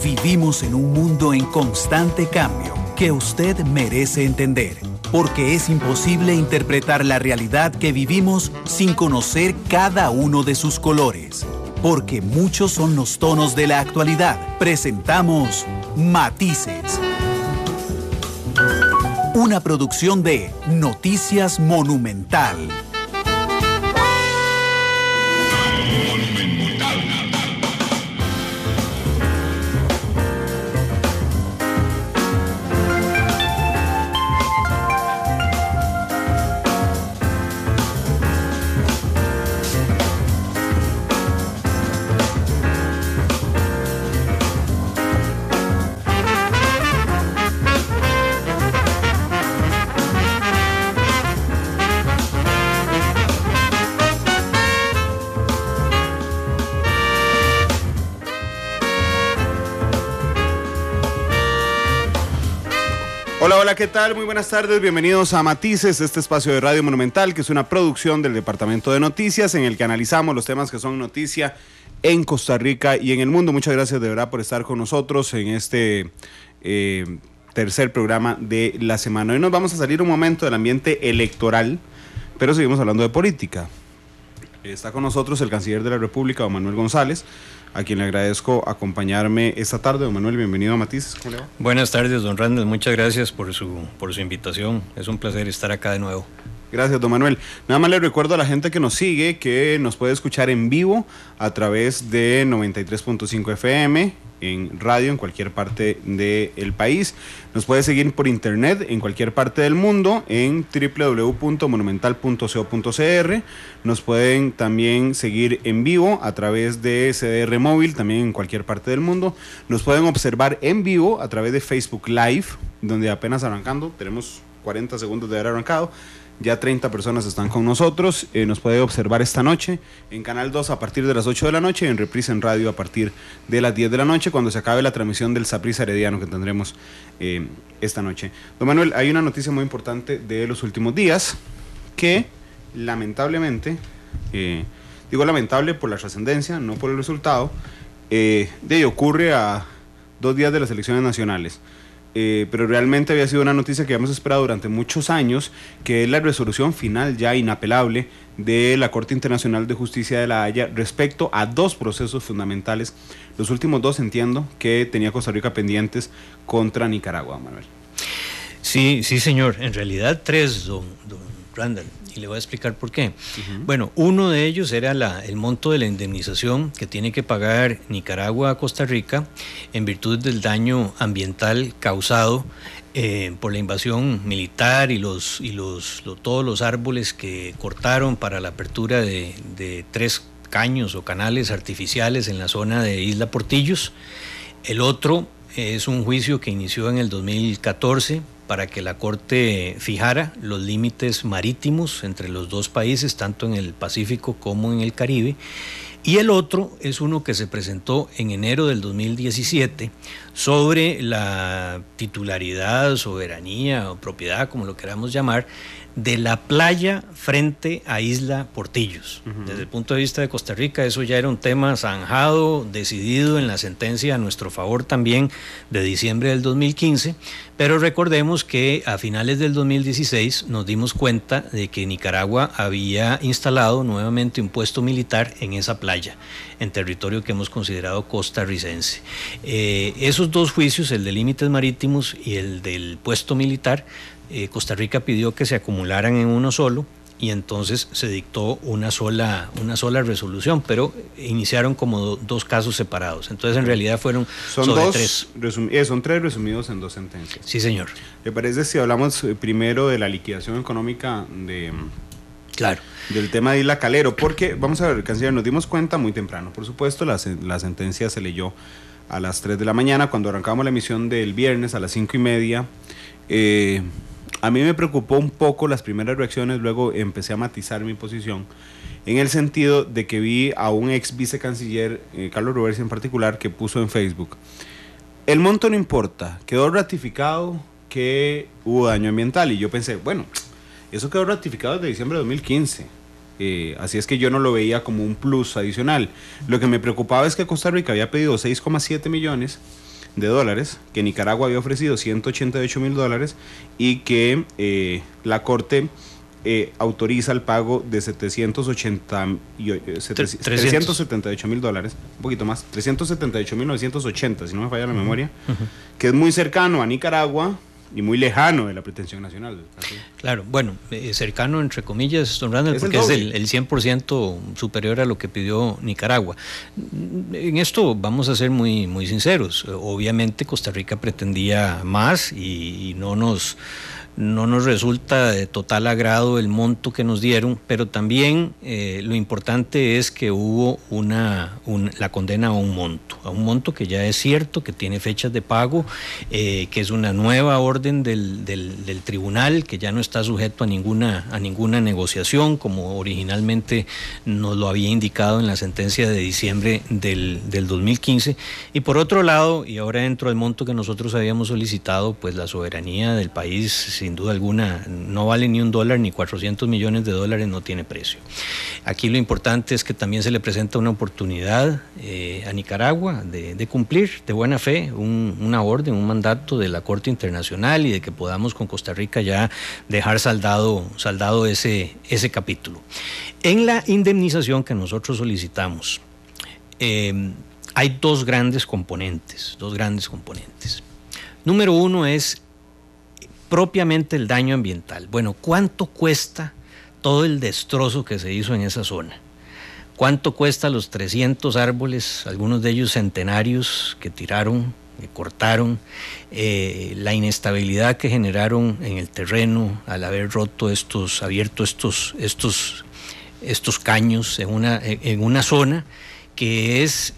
Vivimos en un mundo en constante cambio que usted merece entender, porque es imposible interpretar la realidad que vivimos sin conocer cada uno de sus colores. Porque muchos son los tonos de la actualidad. Presentamos Matices. Una producción de Noticias Monumental. Hola, ¿qué tal? Muy buenas tardes, bienvenidos a Matices, este espacio de Radio Monumental, que es una producción del Departamento de Noticias, en el que analizamos los temas que son noticia en Costa Rica y en el mundo. Muchas gracias de verdad por estar con nosotros en este tercer programa de la semana. Hoy nos vamos a salir un momento del ambiente electoral, pero seguimos hablando de política. Está con nosotros el canciller de la República, don Manuel González, a quien le agradezco acompañarme esta tarde. Don Manuel, bienvenido a Matices. ¿Cómo le va? Buenas tardes, don Randall. Muchas gracias por su invitación. Es un placer estar acá de nuevo. Gracias, don Manuel. Nada más le recuerdo a la gente que nos sigue que nos puede escuchar en vivo a través de 93.5 FM en radio en cualquier parte del país. Nos puede seguir por internet en cualquier parte del mundo en www.monumental.co.cr. Nos pueden también seguir en vivo a través de CDR Móvil, también en cualquier parte del mundo. Nos pueden observar en vivo a través de Facebook Live, donde apenas arrancando, tenemos 40 segundos de haber arrancado. Ya 30 personas están con nosotros. Nos puede observar esta noche en Canal 2 a partir de las 8 de la noche y en reprise en radio a partir de las 10 de la noche, cuando se acabe la transmisión del Saprissa Herediano que tendremos esta noche. Don Manuel, hay una noticia muy importante de los últimos días que lamentablemente, digo lamentable por la trascendencia, no por el resultado, ocurre a 2 días de las elecciones nacionales. Pero realmente había sido una noticia que habíamos esperado durante muchos años, que es la resolución final ya inapelable de la Corte Internacional de Justicia de La Haya respecto a 2 procesos fundamentales. Los últimos 2 entiendo que tenía Costa Rica pendientes contra Nicaragua, Manuel. Sí, señor. En realidad 3, don Randall. Y le voy a explicar por qué. Bueno, uno de ellos era el monto de la indemnización que tiene que pagar Nicaragua a Costa Rica en virtud del daño ambiental causado por la invasión militar y todos los árboles que cortaron para la apertura de 3 caños o canales artificiales en la zona de Isla Portillos. El otro es un juicio que inició en el 2014 para que la Corte fijara los límites marítimos entre los 2 países, tanto en el Pacífico como en el Caribe. Y el otro es uno que se presentó en enero del 2017 sobre la titularidad, soberanía o propiedad, como lo queramos llamar, de la playa frente a Isla Portillos. Desde el punto de vista de Costa Rica, eso ya era un tema zanjado, decidido en la sentencia a nuestro favor también de diciembre del 2015, pero recordemos que a finales del 2016 nos dimos cuenta de que Nicaragua había instalado nuevamente un puesto militar en esa playa, en territorio que hemos considerado costarricense. Esos 2 juicios, el de límites marítimos y el del puesto militar, Costa Rica pidió que se acumularan en uno solo y entonces se dictó una sola resolución, pero iniciaron como 2 casos separados. Entonces en realidad son 3. Son 3 resumidos en 2 sentencias. Sí, señor. ¿Le parece si hablamos primero de la liquidación económica del tema de Isla Calero? Porque, vamos a ver, canciller, nos dimos cuenta muy temprano. Por supuesto, la sentencia se leyó a las 3 de la mañana, cuando arrancamos la emisión del viernes a las 5:30. A mí me preocupó un poco las primeras reacciones, luego empecé a matizar mi posición, en el sentido de que vi a un ex vicecanciller, Carlos Roberts en particular, que puso en Facebook: el monto no importa, quedó ratificado que hubo daño ambiental. Y yo pensé, bueno, eso quedó ratificado desde diciembre de 2015. Así es que yo no lo veía como un plus adicional. Lo que me preocupaba es que Costa Rica había pedido 6,7 millones de dólares, que Nicaragua había ofrecido $188,000 y que la Corte autoriza el pago de $378,000, un poquito más, 378,980, si no me falla la memoria, que es muy cercano a Nicaragua y muy lejano de la pretensión nacional. Claro, bueno, cercano entre comillas, don Randall, porque es el 100% superior a lo que pidió Nicaragua. En esto vamos a ser muy, muy sinceros. Obviamente Costa Rica pretendía más y no nos resulta de total agrado el monto que nos dieron, pero también lo importante es que hubo la condena a un monto que ya es cierto, que tiene fechas de pago, que es una nueva orden del tribunal, que ya no está sujeto a ninguna negociación, como originalmente nos lo había indicado en la sentencia de diciembre del 2015. Y por otro lado, y ahora dentro del monto que nosotros habíamos solicitado, pues la soberanía del país, sin duda alguna, no vale ni $1, ni $400 millones, no tiene precio. Aquí lo importante es que también se le presenta una oportunidad a Nicaragua de cumplir de buena fe una orden, un mandato de la Corte Internacional, y de que podamos con Costa Rica ya dejar saldado ese capítulo. En la indemnización que nosotros solicitamos, hay dos grandes componentes. Número uno es propiamente el daño ambiental. Bueno, ¿cuánto cuesta todo el destrozo que se hizo en esa zona? ¿Cuánto cuesta los 300 árboles, algunos de ellos centenarios, que tiraron, que cortaron? La inestabilidad que generaron en el terreno al haber abierto estos caños en una zona que es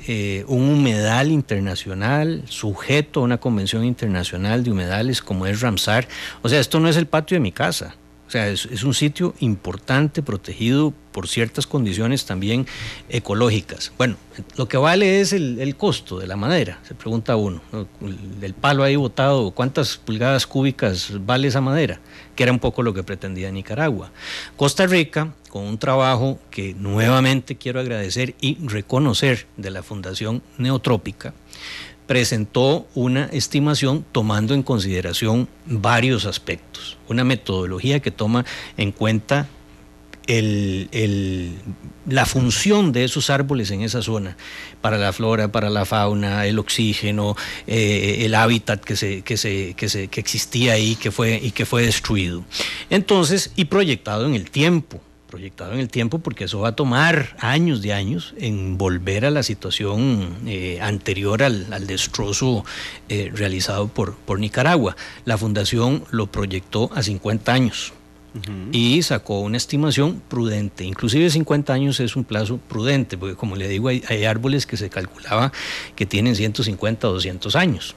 un humedal internacional, sujeto a una convención internacional de humedales como es Ramsar. O sea, esto no es el patio de mi casa. O sea, es un sitio importante, protegido por ciertas condiciones también ecológicas. Bueno, lo que vale es el costo de la madera, se pregunta uno, ¿no? El palo ahí botado, ¿cuántas pulgadas cúbicas vale esa madera? Que era un poco lo que pretendía Nicaragua. Costa Rica, con un trabajo que nuevamente quiero agradecer y reconocer de la Fundación Neotrópica, presentó una estimación tomando en consideración varios aspectos, una metodología que toma en cuenta la función de esos árboles en esa zona, para la flora, para la fauna, el oxígeno, el hábitat que existía ahí, que fue destruido. Entonces, y proyectado en el tiempo, porque eso va a tomar años en volver a la situación anterior al destrozo realizado por Nicaragua. La Fundación lo proyectó a 50 años. Y sacó una estimación prudente. Inclusive 50 años es un plazo prudente, porque como le digo, hay árboles que se calculaba que tienen 150 o 200 años.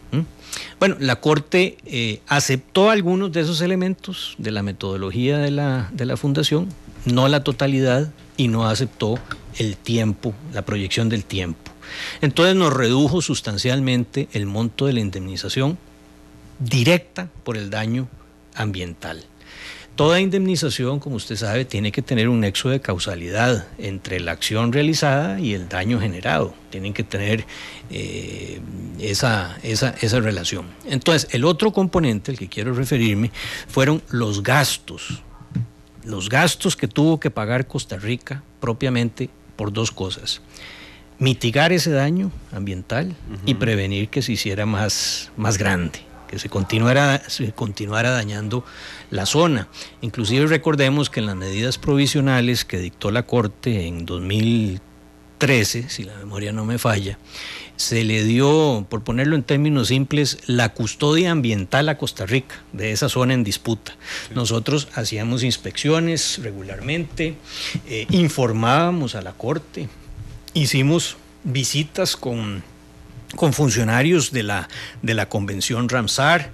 Bueno, la Corte aceptó algunos de esos elementos de la metodología de la Fundación, no la totalidad, y no aceptó el tiempo, la proyección del tiempo. Entonces nos redujo sustancialmente el monto de la indemnización directa por el daño ambiental. Toda indemnización, como usted sabe, tiene que tener un nexo de causalidad entre la acción realizada y el daño generado. Tienen que tener esa relación. Entonces, el otro componente al que quiero referirme fueron los gastos. Los gastos que tuvo que pagar Costa Rica propiamente por dos cosas: mitigar ese daño ambiental y prevenir que se hiciera más grande, que se continuara dañando la zona. Inclusive recordemos que en las medidas provisionales que dictó la Corte en 2013, si la memoria no me falla, se le dio, por ponerlo en términos simples, la custodia ambiental a Costa Rica de esa zona en disputa. Sí. Nosotros hacíamos inspecciones regularmente, informábamos a la Corte, hicimos visitas con funcionarios de la Convención Ramsar,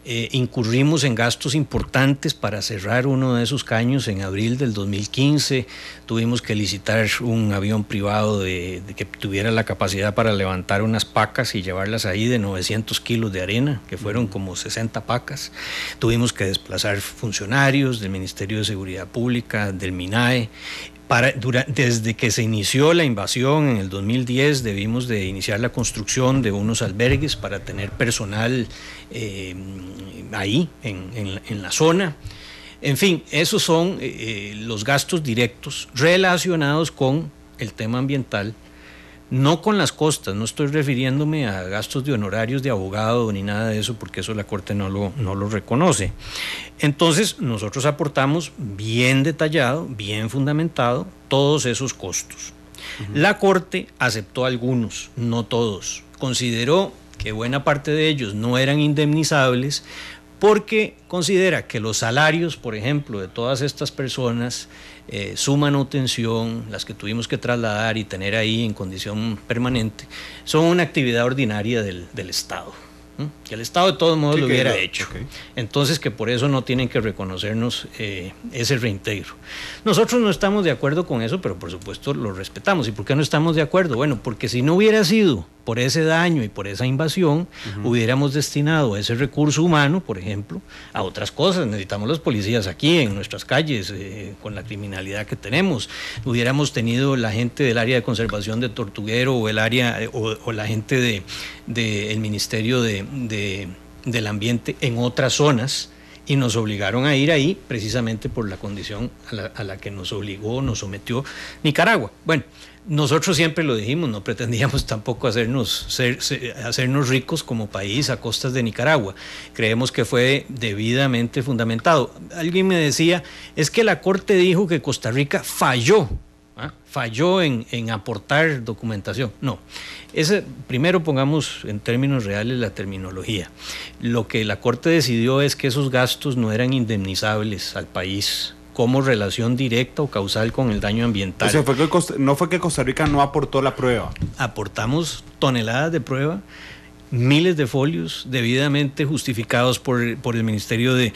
incurrimos en gastos importantes para cerrar uno de esos caños en abril del 2015, tuvimos que licitar un avión privado de que tuviera la capacidad para levantar unas pacas y llevarlas ahí de 900 kilos de arena, que fueron como 60 pacas, tuvimos que desplazar funcionarios del Ministerio de Seguridad Pública, del MINAE, Desde que se inició la invasión en el 2010 debimos de iniciar la construcción de unos albergues para tener personal ahí en la zona. En fin, esos son los gastos directos relacionados con el tema ambiental, no con las costas. No estoy refiriéndome a gastos de honorarios de abogado ni nada de eso, porque eso la Corte no lo reconoce. Entonces nosotros aportamos bien detallado, bien fundamentado todos esos costos. La Corte aceptó algunos, no todos. Consideró que buena parte de ellos no eran indemnizables, porque considera que los salarios, por ejemplo, de todas estas personas, su manutención, las que tuvimos que trasladar y tener ahí en condición permanente, son una actividad ordinaria del Estado, que el Estado de todos modos lo hubiera hecho. Okay. Entonces, que por eso no tienen que reconocernos ese reintegro. Nosotros no estamos de acuerdo con eso, pero por supuesto lo respetamos. ¿Y por qué no estamos de acuerdo? Bueno, porque si no hubiera sido por ese daño y por esa invasión, hubiéramos destinado ese recurso humano, por ejemplo, a otras cosas. Necesitamos los policías aquí en nuestras calles, con la criminalidad que tenemos. Hubiéramos tenido la gente del área de conservación de Tortuguero o el área o la gente del Ministerio del Ambiente en otras zonas, y nos obligaron a ir ahí precisamente por la condición a la que nos obligó, nos sometió Nicaragua. Bueno, nosotros siempre lo dijimos, no pretendíamos tampoco hacernos ricos como país a costas de Nicaragua. Creemos que fue debidamente fundamentado. Alguien me decía, es que la Corte dijo que Costa Rica falló en aportar documentación. No, primero pongamos en términos reales la terminología. Lo que la Corte decidió es que esos gastos no eran indemnizables al país como relación directa o causal con el daño ambiental. O sea, no fue que Costa Rica no aportó la prueba. Aportamos toneladas de prueba, miles de folios debidamente justificados por el Ministerio de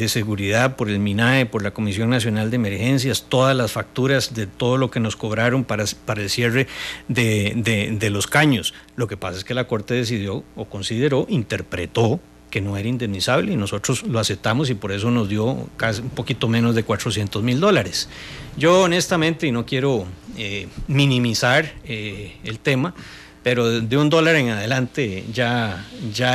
Seguridad, por el MINAE, por la Comisión Nacional de Emergencias, todas las facturas de todo lo que nos cobraron para el cierre de los caños. Lo que pasa es que la Corte decidió o consideró, interpretó que no era indemnizable, y nosotros lo aceptamos, y por eso nos dio casi un poquito menos de $400,000. Yo honestamente, y no quiero minimizar el tema, pero de $1 en adelante ya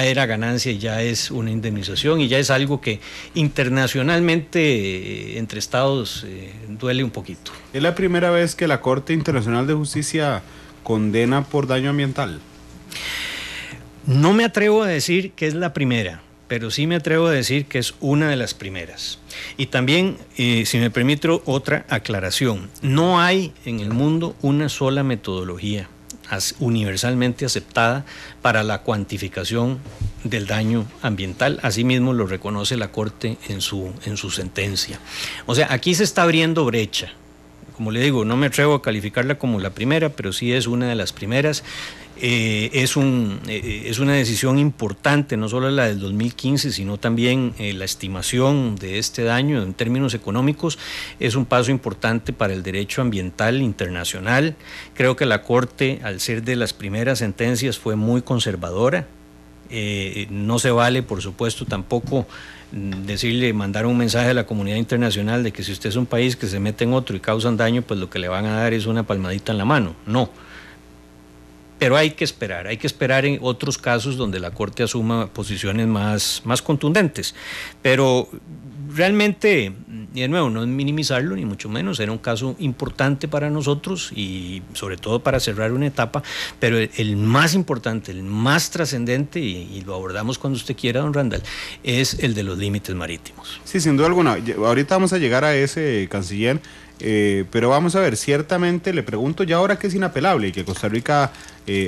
era ganancia y ya es una indemnización, y ya es algo que internacionalmente entre estados duele un poquito. ¿Es la primera vez que la Corte Internacional de Justicia condena por daño ambiental? No me atrevo a decir que es la primera, pero sí me atrevo a decir que es una de las primeras. Y también, si me permite otra aclaración, no hay en el mundo una sola metodología universalmente aceptada para la cuantificación del daño ambiental. Asimismo lo reconoce la Corte en su sentencia. O sea, aquí se está abriendo brecha. Como le digo, no me atrevo a calificarla como la primera, pero sí es una de las primeras. Es una decisión importante, no solo la del 2015, sino también la estimación de este daño en términos económicos. Es un paso importante para el derecho ambiental internacional. Creo que la Corte, al ser de las primeras sentencias, fue muy conservadora. No se vale, por supuesto, tampoco mandar un mensaje a la comunidad internacional de que si usted es un país que se mete en otro y causan daño, pues lo que le van a dar es una palmadita en la mano. No. Pero hay que esperar en otros casos donde la Corte asuma posiciones más contundentes. Pero realmente, y de nuevo, no es minimizarlo, ni mucho menos, era un caso importante para nosotros y sobre todo para cerrar una etapa, pero el más importante, el más trascendente, y lo abordamos cuando usted quiera, don Randall, es el de los límites marítimos. Sí, sin duda alguna. Ahorita vamos a llegar a ese, canciller, pero vamos a ver, ciertamente le pregunto ya ahora que es inapelable y que Costa Rica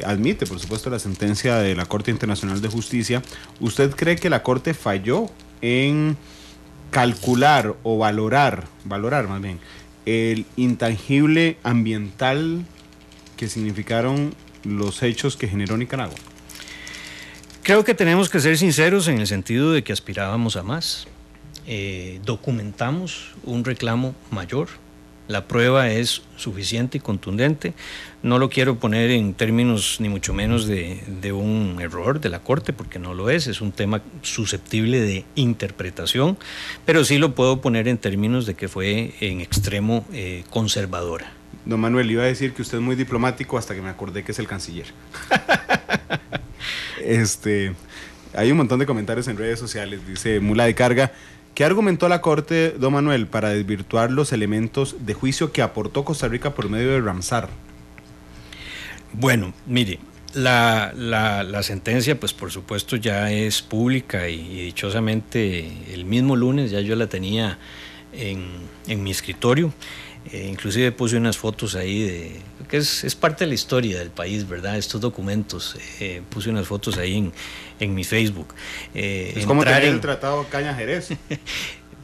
admite, por supuesto, la sentencia de la Corte Internacional de Justicia. ¿Usted cree que la Corte falló en calcular o valorar más bien, el intangible ambiental que significaron los hechos que generó Nicaragua? Creo que tenemos que ser sinceros en el sentido de que aspirábamos a más. Documentamos un reclamo mayor, La prueba es suficiente y contundente. No lo quiero poner en términos ni mucho menos de un error de la Corte, porque no lo es un tema susceptible de interpretación, pero sí lo puedo poner en términos de que fue en extremo conservadora. Don Manuel, iba a decir que usted es muy diplomático hasta que me acordé que es el canciller. Hay un montón de comentarios en redes sociales. Dice Mula de Carga: ¿qué argumentó la Corte, don Manuel, para desvirtuar los elementos de juicio que aportó Costa Rica por medio de Ramsar? Bueno, mire, la sentencia, pues por supuesto ya es pública y dichosamente el mismo lunes ya yo la tenía en mi escritorio. Inclusive puse unas fotos ahí que es parte de la historia del país, ¿verdad? Estos documentos, puse unas fotos ahí en mi Facebook. Es como tener el Tratado Cañas-Jerez.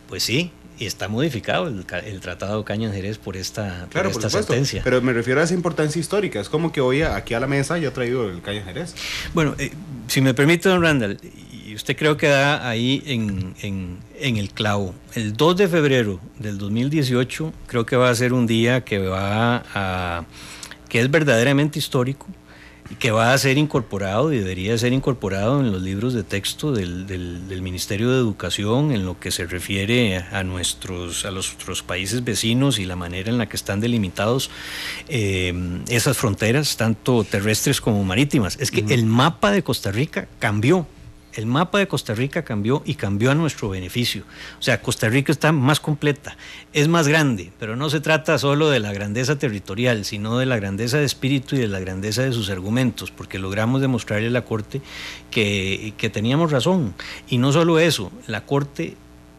Pues sí, y está modificado el Tratado Cañas-Jerez por esta sentencia. Pero me refiero a esa importancia histórica. Es como que hoy aquí a la mesa ya ha traído el Cañas-Jerez. Bueno, si me permite, don Randall, y usted creo que da ahí en el clavo. El 2 de febrero del 2018 creo que va a ser un día que es verdaderamente histórico y que va a ser incorporado y debería ser incorporado en los libros de texto del Ministerio de Educación en lo que se refiere a los otros países vecinos y la manera en la que están delimitados esas fronteras, tanto terrestres como marítimas. Es que el mapa de Costa Rica cambió. El mapa de Costa Rica cambió y cambió a nuestro beneficio. O sea, Costa Rica está más completa, es más grande, pero no se trata solo de la grandeza territorial, sino de la grandeza de espíritu y de la grandeza de sus argumentos, porque logramos demostrarle a la Corte que teníamos razón. Y no solo eso, la Corte,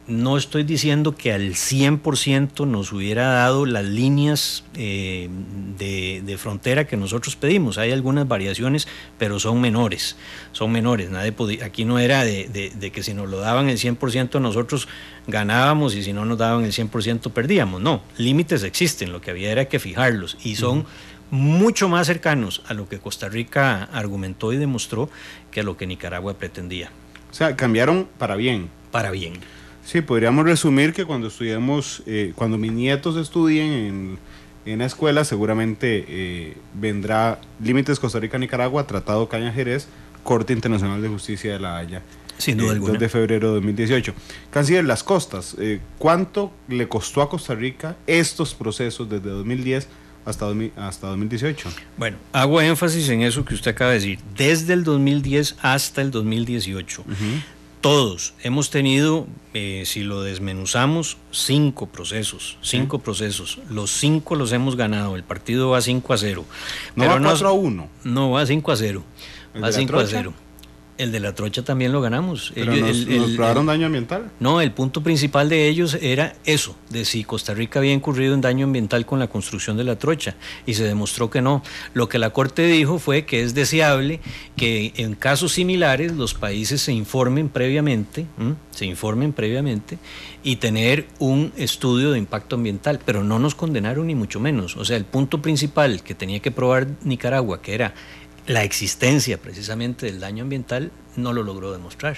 no estoy diciendo que al 100% nos hubiera dado las líneas de frontera que nosotros pedimos. Hay algunas variaciones, pero son menores. Aquí no era de que si nos lo daban el 100% nosotros ganábamos y si no nos daban el 100% perdíamos. No, límites existen, lo que había era que fijarlos y son mucho más cercanos a lo que Costa Rica argumentó y demostró que a lo que Nicaragua pretendía. O sea, cambiaron para bien. Para bien. Sí, podríamos resumir que cuando estudiemos, cuando mis nietos estudien en la escuela, seguramente vendrá Límites Costa Rica-Nicaragua, Tratado Cañas-Jerez, Corte Internacional de Justicia de La Haya. Sin duda alguna. 2 de febrero de 2018. Canciller, las costas, ¿cuánto le costó a Costa Rica estos procesos desde 2010 hasta 2018? Bueno, hago énfasis en eso que usted acaba de decir, desde el 2010 hasta el 2018. Todos hemos tenido, si lo desmenuzamos, 5 procesos. Los 5 los hemos ganado. El partido va 5-0. ¿No va 4-1? No, va 5-0. Va 5-0. El de la trocha también lo ganamos. ¿Pero nos probaron daño ambiental? No, el punto principal de ellos era eso, de si Costa Rica había incurrido en daño ambiental con la construcción de la trocha, y se demostró que no. Lo que la Corte dijo fue que es deseable que en casos similares los países se informen previamente y tener un estudio de impacto ambiental, pero no nos condenaron ni mucho menos. O sea, el punto principal que tenía que probar Nicaragua, que era la existencia precisamente del daño ambiental, no lo logró demostrar.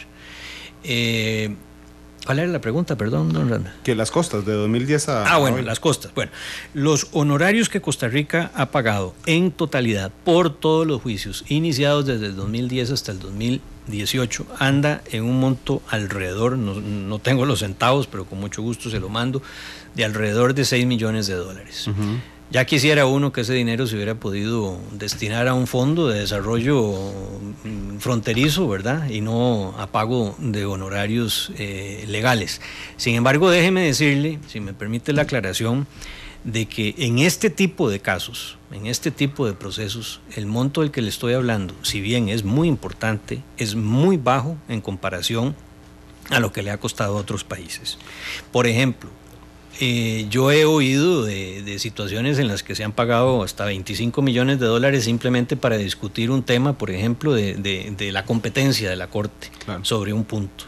¿Cuál era la pregunta? Perdón, don Randa. Que las costas de 2010 a... bueno, las costas. Bueno, los honorarios que Costa Rica ha pagado en totalidad por todos los juicios iniciados desde el 2010 hasta el 2018 anda en un monto alrededor, no tengo los centavos, pero con mucho gusto se lo mando, de alrededor de $6 millones. Ya quisiera uno que ese dinero se hubiera podido destinar a un fondo de desarrollo fronterizo, ¿verdad? Y no a pago de honorarios legales. Sin embargo, déjeme decirle, si me permite la aclaración, de que en este tipo de casos, en este tipo de procesos, el monto del que le estoy hablando, si bien es muy importante, es muy bajo en comparación a lo que le ha costado a otros países. Por ejemplo, yo he oído de situaciones en las que se han pagado hasta $25 millones simplemente para discutir un tema, por ejemplo, de la competencia de la Corte, claro, sobre un punto.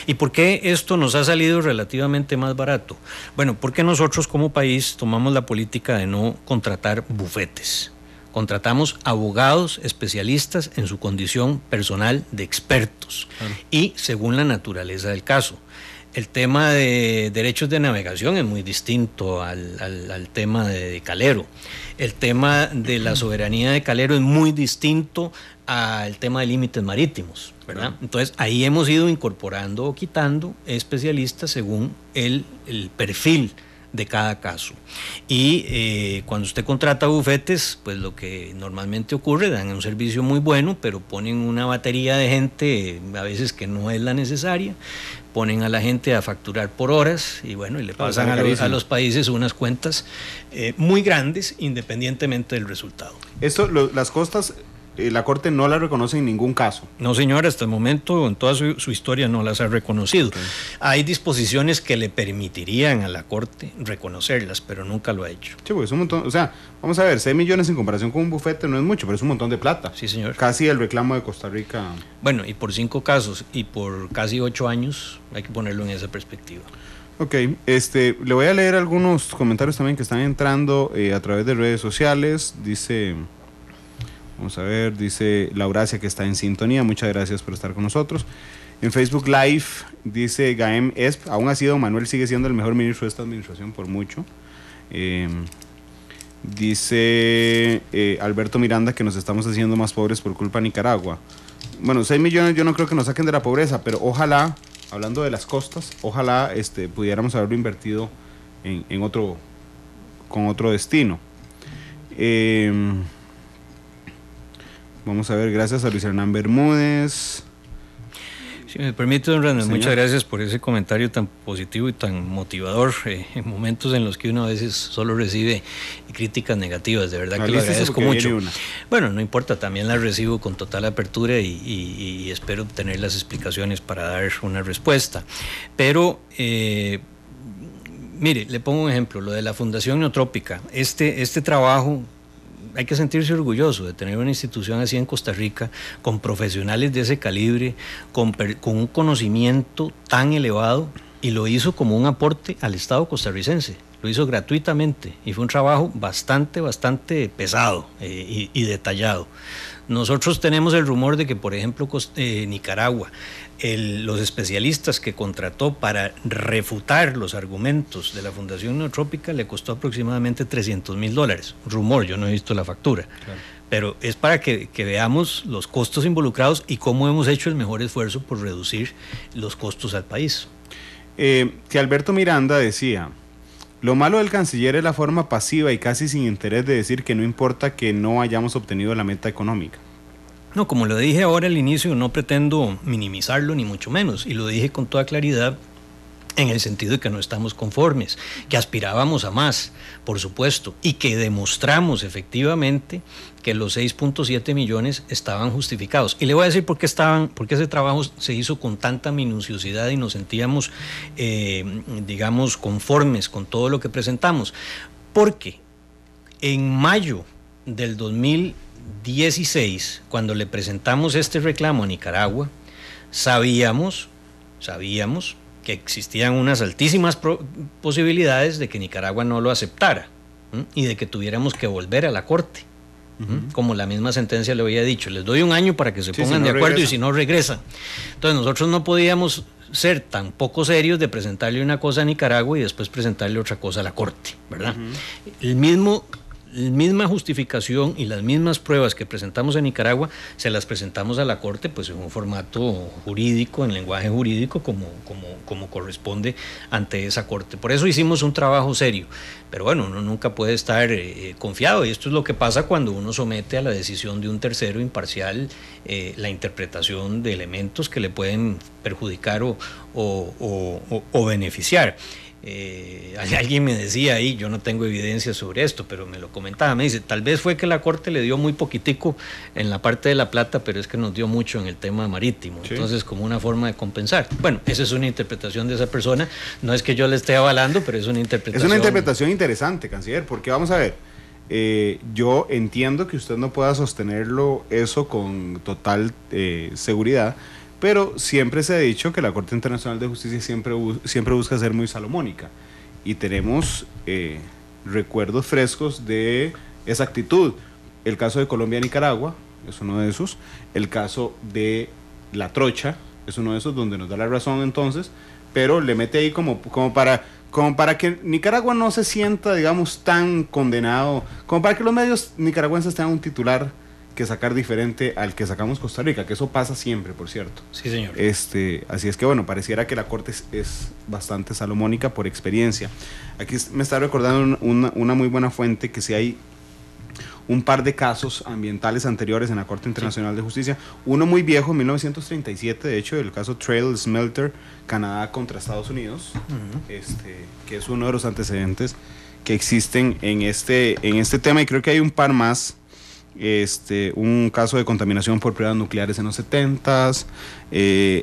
¿Y por qué esto nos ha salido relativamente más barato? Bueno, porque nosotros como país tomamos la política de no contratar bufetes. Contratamos abogados especialistas en su condición personal de expertos, claro, y según la naturaleza del caso. El tema de derechos de navegación es muy distinto al tema de calero. El tema de la soberanía de calero es muy distinto al tema de límites marítimos, ¿verdad? Entonces ahí hemos ido incorporando o quitando especialistas según el perfil de cada caso. Y cuando usted contrata bufetes, pues lo que normalmente ocurre, dan un servicio muy bueno, pero ponen una batería de gente a veces que no es la necesaria, ponen a la gente a facturar por horas y bueno, y le pasan a los países unas cuentas muy grandes independientemente del resultado. Las costas, la Corte no la reconoce en ningún caso. No, señor, hasta el momento en toda su historia no las ha reconocido. Okay. Hay disposiciones que le permitirían a la Corte reconocerlas, pero nunca lo ha hecho. Sí, pues es un montón, o sea, vamos a ver, 6 millones en comparación con un bufete no es mucho, pero es un montón de plata. Sí, señor. Casi el reclamo de Costa Rica. Bueno, y por 5 casos y por casi 8 años, hay que ponerlo en esa perspectiva. Ok, le voy a leer algunos comentarios también que están entrando a través de redes sociales. Dice... Vamos a ver, dice Lauracia que está en sintonía, muchas gracias por estar con nosotros. En Facebook Live dice Gaem Esp, aún así don Manuel sigue siendo el mejor ministro de esta administración por mucho. Dice Alberto Miranda que nos estamos haciendo más pobres por culpa de Nicaragua. Bueno, 6 millones yo no creo que nos saquen de la pobreza, pero ojalá, hablando de las costas, ojalá pudiéramos haberlo invertido en otro, con otro destino. Vamos a ver, gracias a Luis Hernán Bermúdez. Si me permite, don Randall, muchas gracias por ese comentario tan positivo y tan motivador en momentos en los que uno a veces solo recibe críticas negativas, de verdad que lo agradezco mucho. Bueno, no importa, también las recibo con total apertura y espero tener las explicaciones para dar una respuesta. Pero, mire, le pongo un ejemplo, lo de la Fundación Neotrópica, este trabajo... Hay que sentirse orgulloso de tener una institución así en Costa Rica, con profesionales de ese calibre, con un conocimiento tan elevado, y lo hizo como un aporte al Estado costarricense. Lo hizo gratuitamente y fue un trabajo bastante pesado y detallado. Nosotros tenemos el rumor de que, por ejemplo, Nicaragua, los especialistas que contrató para refutar los argumentos de la Fundación Neotrópica le costó aproximadamente $300,000. Rumor, yo no he visto la factura. Claro. Pero es para que veamos los costos involucrados y cómo hemos hecho el mejor esfuerzo por reducir los costos al país. Que Alberto Miranda decía... Lo malo del canciller es la forma pasiva y casi sin interés de decir que no importa que no hayamos obtenido la meta económica. No, como lo dije ahora al inicio, no pretendo minimizarlo ni mucho menos, y lo dije con toda claridad en el sentido de que no estamos conformes, que aspirábamos a más, por supuesto, y que demostramos efectivamente que los 6.7 millones estaban justificados. Y le voy a decir por qué ese trabajo se hizo con tanta minuciosidad y nos sentíamos, digamos, conformes con todo lo que presentamos. Porque en mayo del 2016, cuando le presentamos este reclamo a Nicaragua, sabíamos que existían unas altísimas posibilidades de que Nicaragua no lo aceptara y de que tuviéramos que volver a la Corte. Como la misma sentencia le había dicho, les doy un año para que se pongan de acuerdo y si no regresan. Entonces nosotros no podíamos ser tan poco serios de presentarle una cosa a Nicaragua y después presentarle otra cosa a la Corte, ¿verdad? La misma justificación y las mismas pruebas que presentamos en Nicaragua se las presentamos a la Corte, pues en un formato jurídico, en lenguaje jurídico, como corresponde ante esa Corte. Por eso hicimos un trabajo serio, pero bueno, uno nunca puede estar confiado, y esto es lo que pasa cuando uno somete a la decisión de un tercero imparcial la interpretación de elementos que le pueden perjudicar o beneficiar. Alguien me decía ahí, yo no tengo evidencia sobre esto, pero me lo comentaba, me dice, tal vez fue que la Corte le dio muy poquitico en la parte de la plata, pero es que nos dio mucho en el tema marítimo, sí. Entonces como una forma de compensar. Bueno, esa es una interpretación de esa persona, no es que yo le esté avalando, pero es una interpretación. Es una interpretación interesante, canciller, porque vamos a ver, yo entiendo que usted no pueda sostenerlo eso con total seguridad, pero siempre se ha dicho que la Corte Internacional de Justicia siempre busca ser muy salomónica, y tenemos recuerdos frescos de esa actitud. El caso de Colombia-Nicaragua es uno de esos, el caso de la trocha es uno de esos, donde nos da la razón entonces pero le mete ahí como para que Nicaragua no se sienta, digamos, tan condenado, como para que los medios nicaragüenses tengan un titular que sacar diferente al que sacamos Costa Rica, que eso pasa siempre, por cierto. Sí, señor. Así es que, bueno, pareciera que la Corte es bastante salomónica por experiencia. Aquí me está recordando una muy buena fuente, que si hay un par de casos ambientales anteriores en la Corte Internacional de Justicia, uno muy viejo, 1937, de hecho, el caso Trail Smelter, Canadá contra Estados Unidos, que es uno de los antecedentes que existen en este tema, y creo que hay un par más. Un caso de contaminación por pruebas nucleares en los 70s,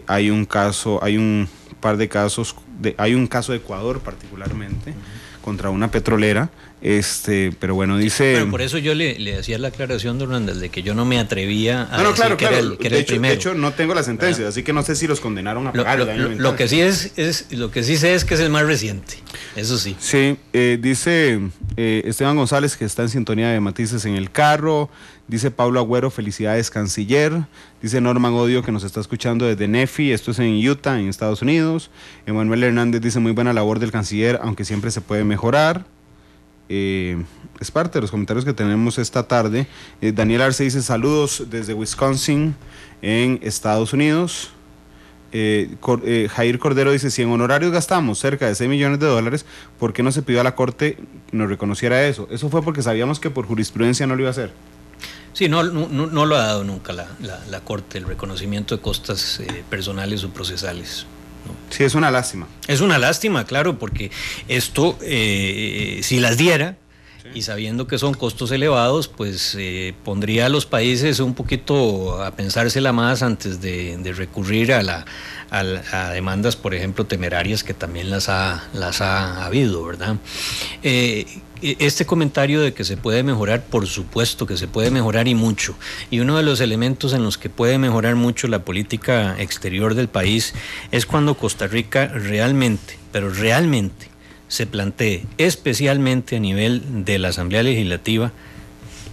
hay un caso de Ecuador particularmente, contra una petrolera, pero bueno, dice... Pero por eso yo le hacía la aclaración, don Randall, de que yo no me atrevía a decir claro, que era el primero. De hecho, no tengo la sentencia, así que no sé si los condenaron a pagar el daño ambiental. Lo que sí sé es que es el más reciente, eso sí. Sí, dice Esteban González, que está en sintonía de Matices en el carro. Dice Pablo Agüero, felicidades canciller. Dice Norman Odio, que nos está escuchando desde Nefi, esto es en Utah, en Estados Unidos. Emanuel Hernández dice, muy buena labor del canciller, aunque siempre se puede mejorar. Es parte de los comentarios que tenemos esta tarde. Daniel Arce dice, saludos desde Wisconsin, en Estados Unidos. Jair Cordero dice, si en honorarios gastamos cerca de 6 millones de dólares, ¿por qué no se pidió a la Corte nos reconociera eso? Eso fue porque sabíamos que por jurisprudencia no lo iba a hacer. Sí, no lo ha dado nunca la Corte, el reconocimiento de costas personales o procesales. ¿No? Sí, es una lástima. Es una lástima, claro, porque esto, si las diera, sí, y sabiendo que son costos elevados, pues pondría a los países un poquito a pensársela más antes de recurrir a demandas, por ejemplo, temerarias, que también las ha habido, ¿verdad? Este comentario de que se puede mejorar, por supuesto que se puede mejorar y mucho, y uno de los elementos en los que puede mejorar mucho la política exterior del país es cuando Costa Rica realmente, pero realmente, se plantee, especialmente a nivel de la Asamblea Legislativa,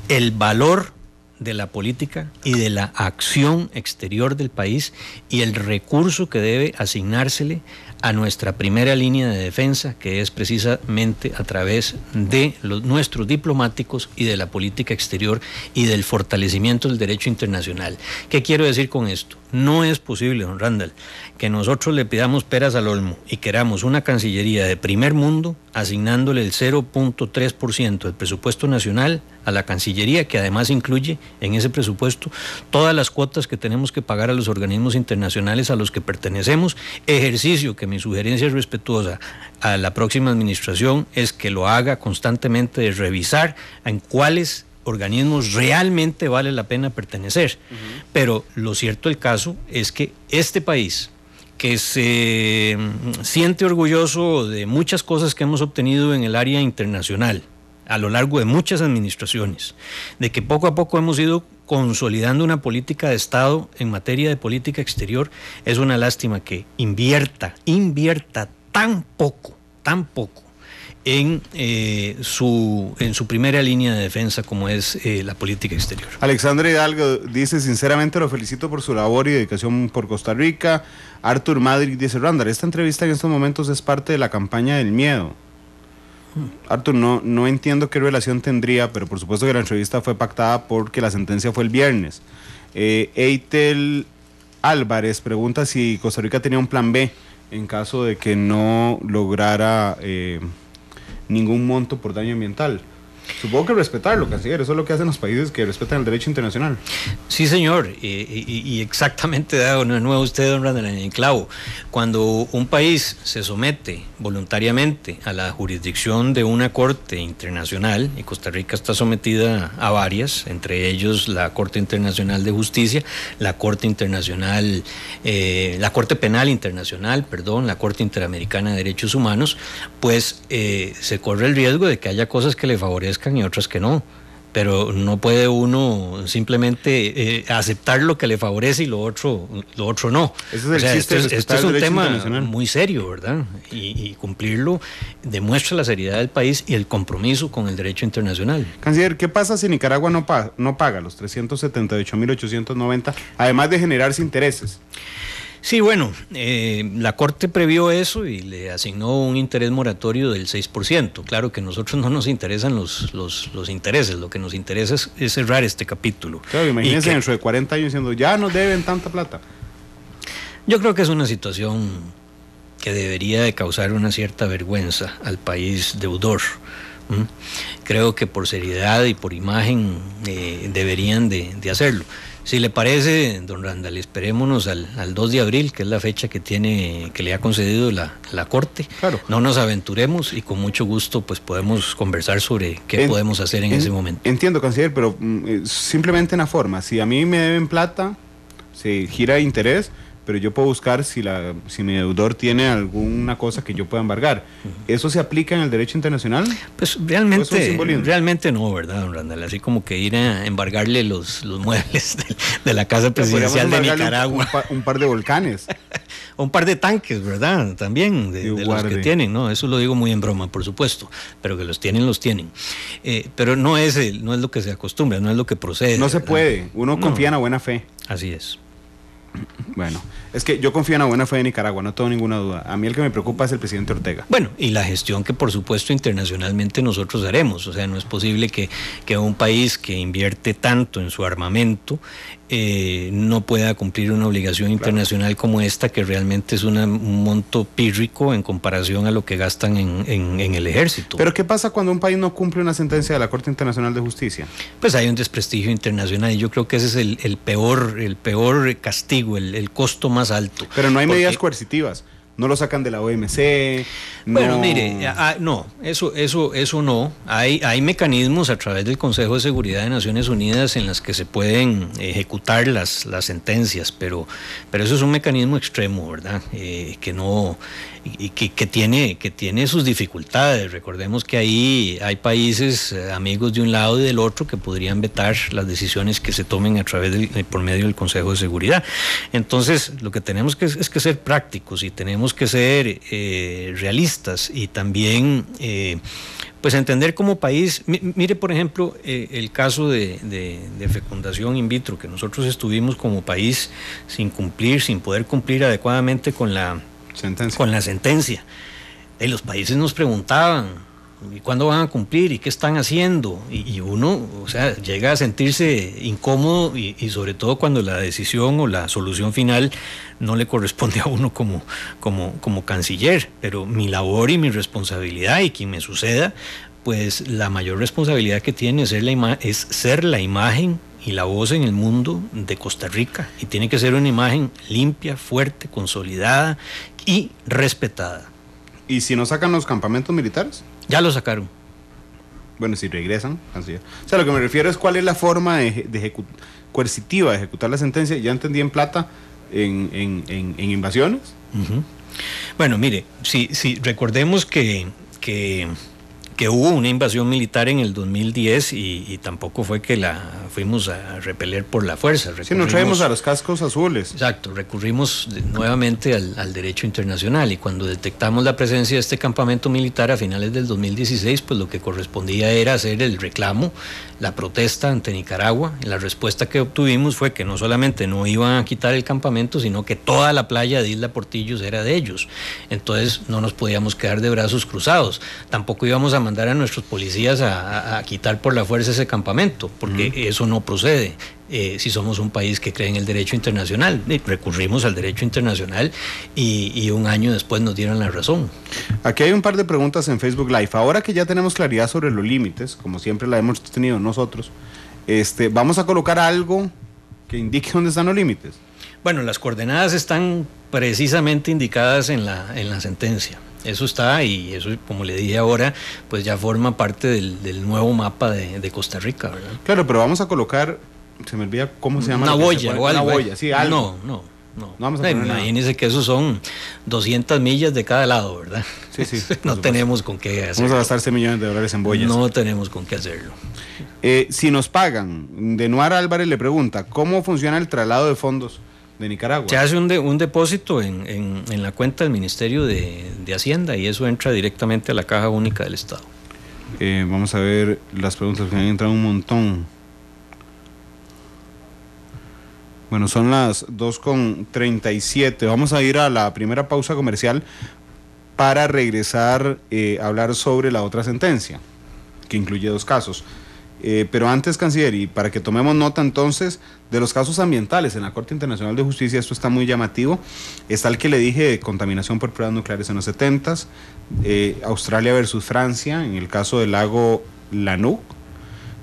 el valor de la política y de la acción exterior del país y el recurso que debe asignársele a nuestra primera línea de defensa, que es precisamente a través de nuestros diplomáticos y de la política exterior y del fortalecimiento del derecho internacional. ¿Qué quiero decir con esto? No es posible, don Randall, que nosotros le pidamos peras al olmo y queramos una Cancillería de primer mundo asignándole el 0.3% del presupuesto nacional a la Cancillería, que además incluye en ese presupuesto todas las cuotas que tenemos que pagar a los organismos internacionales a los que pertenecemos, ejercicio que mi sugerencia respetuosa a la próxima administración es que lo haga constantemente, de revisar en cuáles organismos realmente vale la pena pertenecer. Pero lo cierto del caso es que este país, que se siente orgulloso de muchas cosas que hemos obtenido en el área internacional a lo largo de muchas administraciones, de que poco a poco hemos ido consolidando una política de Estado en materia de política exterior, es una lástima que invierta tan poco en su primera línea de defensa, como es la política exterior. Alexandra Hidalgo dice, sinceramente lo felicito por su labor y dedicación por Costa Rica. Artur Madrid dice, Randall, esta entrevista en estos momentos es parte de la campaña del miedo. Artur, no entiendo qué relación tendría, pero por supuesto que la entrevista fue pactada porque la sentencia fue el viernes. Eitel Álvarez pregunta si Costa Rica tenía un plan B en caso de que no lograra ningún monto por daño ambiental. Supongo que respetarlo, canciller, eso es lo que hacen los países que respetan el derecho internacional. Sí, señor, y exactamente da de nuevo usted, don Randall, en el clavo. Cuando un país se somete voluntariamente a la jurisdicción de una corte internacional, y Costa Rica está sometida a varias, entre ellos la Corte Internacional de Justicia, la Corte Internacional, la Corte Penal Internacional, la Corte Interamericana de Derechos Humanos, pues se corre el riesgo de que haya cosas que le favorezcan y otras que no, pero no puede uno simplemente aceptar lo que le favorece y lo otro no. Ese es el chiste, esto es un tema muy serio, ¿verdad? Y cumplirlo demuestra la seriedad del país y el compromiso con el derecho internacional. Canciller, ¿qué pasa si Nicaragua no paga los 378.890, además de generarse intereses? Sí, bueno, la Corte previó eso y le asignó un interés moratorio del 6%. Claro que a nosotros no nos interesan los intereses, lo que nos interesa es cerrar este capítulo. Claro, imagínense dentro de 40 años diciendo, ya nos deben tanta plata. Yo creo que es una situación que debería de causar una cierta vergüenza al país deudor. Creo que por seriedad y por imagen deberían de hacerlo. Si le parece, don Randall, esperémonos al 2 de abril, que es la fecha que le ha concedido la Corte. Claro. No nos aventuremos y con mucho gusto pues podemos conversar sobre qué podemos hacer en ese momento. Entiendo, canciller, pero simplemente una forma. Si a mí me deben plata, se gira interés, pero yo puedo buscar si mi deudor tiene alguna cosa que yo pueda embargar. ¿Eso se aplica en el derecho internacional? Pues realmente no, ¿verdad, don Randall? Así como que ir a embargarle los muebles de la casa presidencial de Nicaragua. Un par de volcanes. O un par de tanques, ¿verdad? También, de los que tienen, ¿no? Eso lo digo muy en broma, por supuesto, pero que los tienen. Pero no es lo que se acostumbra, no es lo que procede. No se puede, uno confía en la buena fe. Así es. Bueno, es que yo confío en la buena fe de Nicaragua, no tengo ninguna duda. A mí el que me preocupa es el presidente Ortega. Bueno, y la gestión que por supuesto internacionalmente nosotros haremos. O sea, no es posible que un país que invierte tanto en su armamento no pueda cumplir una obligación internacional como esta, que realmente es un monto pírrico en comparación a lo que gastan en el ejército. Pero ¿qué pasa cuando un país no cumple una sentencia de la Corte Internacional de Justicia? Pues hay un desprestigio internacional y yo creo que ese es el peor castigo, el costo más alto. Pero no hay medidas coercitivas. No lo sacan de la OMC. Bueno, mire, no, eso no. Hay mecanismos a través del Consejo de Seguridad de Naciones Unidas en las que se pueden ejecutar las sentencias, pero eso es un mecanismo extremo, ¿verdad? Que no y que tiene sus dificultades. Recordemos que ahí hay países amigos de un lado y del otro que podrían vetar las decisiones que se tomen a través por medio del Consejo de Seguridad. Entonces, lo que tenemos es que ser prácticos y tenemos que ser realistas y también pues entender como país. Mire, por ejemplo, el caso de fecundación in vitro, que nosotros estuvimos como país sin poder cumplir adecuadamente con la sentencia. Y los países nos preguntaban, ¿y cuándo van a cumplir? ¿Y qué están haciendo? Y uno, o sea, llega a sentirse incómodo y sobre todo cuando la decisión o la solución final no le corresponde a uno como canciller. Pero mi labor y mi responsabilidad, y quien me suceda, pues la mayor responsabilidad que tiene es ser la imagen y la voz en el mundo de Costa Rica, y tiene que ser una imagen limpia, fuerte, consolidada y respetada. ¿Y si no sacan los campamentos militares? Ya lo sacaron. Bueno, si regresan, así. O sea, lo que me refiero es cuál es la forma coercitiva de ejecutar la sentencia. Ya entendí, en plata, en invasiones. Uh-huh. Bueno, mire, si recordemos que hubo una invasión militar en el 2010 y tampoco fue que la fuimos a repeler por la fuerza. Sí, nos traemos a los cascos azules. Exacto, recurrimos nuevamente al derecho internacional, y cuando detectamos la presencia de este campamento militar a finales del 2016, pues lo que correspondía era hacer el reclamo, la protesta ante Nicaragua. Y la respuesta que obtuvimos fue que no solamente no iban a quitar el campamento, sino que toda la playa de Isla Portillos era de ellos. Entonces no nos podíamos quedar de brazos cruzados. Tampoco íbamos a mandar a nuestros policías a quitar por la fuerza ese campamento, porque eso no procede. Si somos un país que cree en el derecho internacional, recurrimos al derecho internacional y un año después nos dieron la razón. Aquí hay un par de preguntas en Facebook Live. Ahora que ya tenemos claridad sobre los límites, como siempre la hemos tenido nosotros, vamos a colocar algo que indique dónde están los límites. Bueno, las coordenadas están precisamente indicadas en la sentencia. Eso está, y eso, como le dije ahora, pues ya forma parte del nuevo mapa de Costa Rica, ¿verdad? Claro, pero vamos a colocar, se me olvida cómo se llama. Una boya o algo. Una boya, sí, algo. No vamos a poner imagínense que esos son 200 millas de cada lado, ¿verdad? Sí. No tenemos con qué hacerlo. Vamos a gastar $6 millones en boyas. No tenemos con qué hacerlo. Si nos pagan, Denoir Álvarez le pregunta, ¿cómo funciona el traslado de fondos de Nicaragua? Se hace un depósito en la cuenta del Ministerio de Hacienda, y eso entra directamente a la Caja Única del Estado. Vamos a ver las preguntas, que han entrado un montón. Bueno, son las 2:37. Vamos a ir a la primera pausa comercial para regresar a hablar sobre la otra sentencia, que incluye 2 casos. Pero antes, canciller, y para que tomemos nota entonces de los casos ambientales en la Corte Internacional de Justicia, esto está muy llamativo. Está el que le dije de contaminación por pruebas nucleares en los 70s, Australia versus Francia, en el caso del lago Lanuk,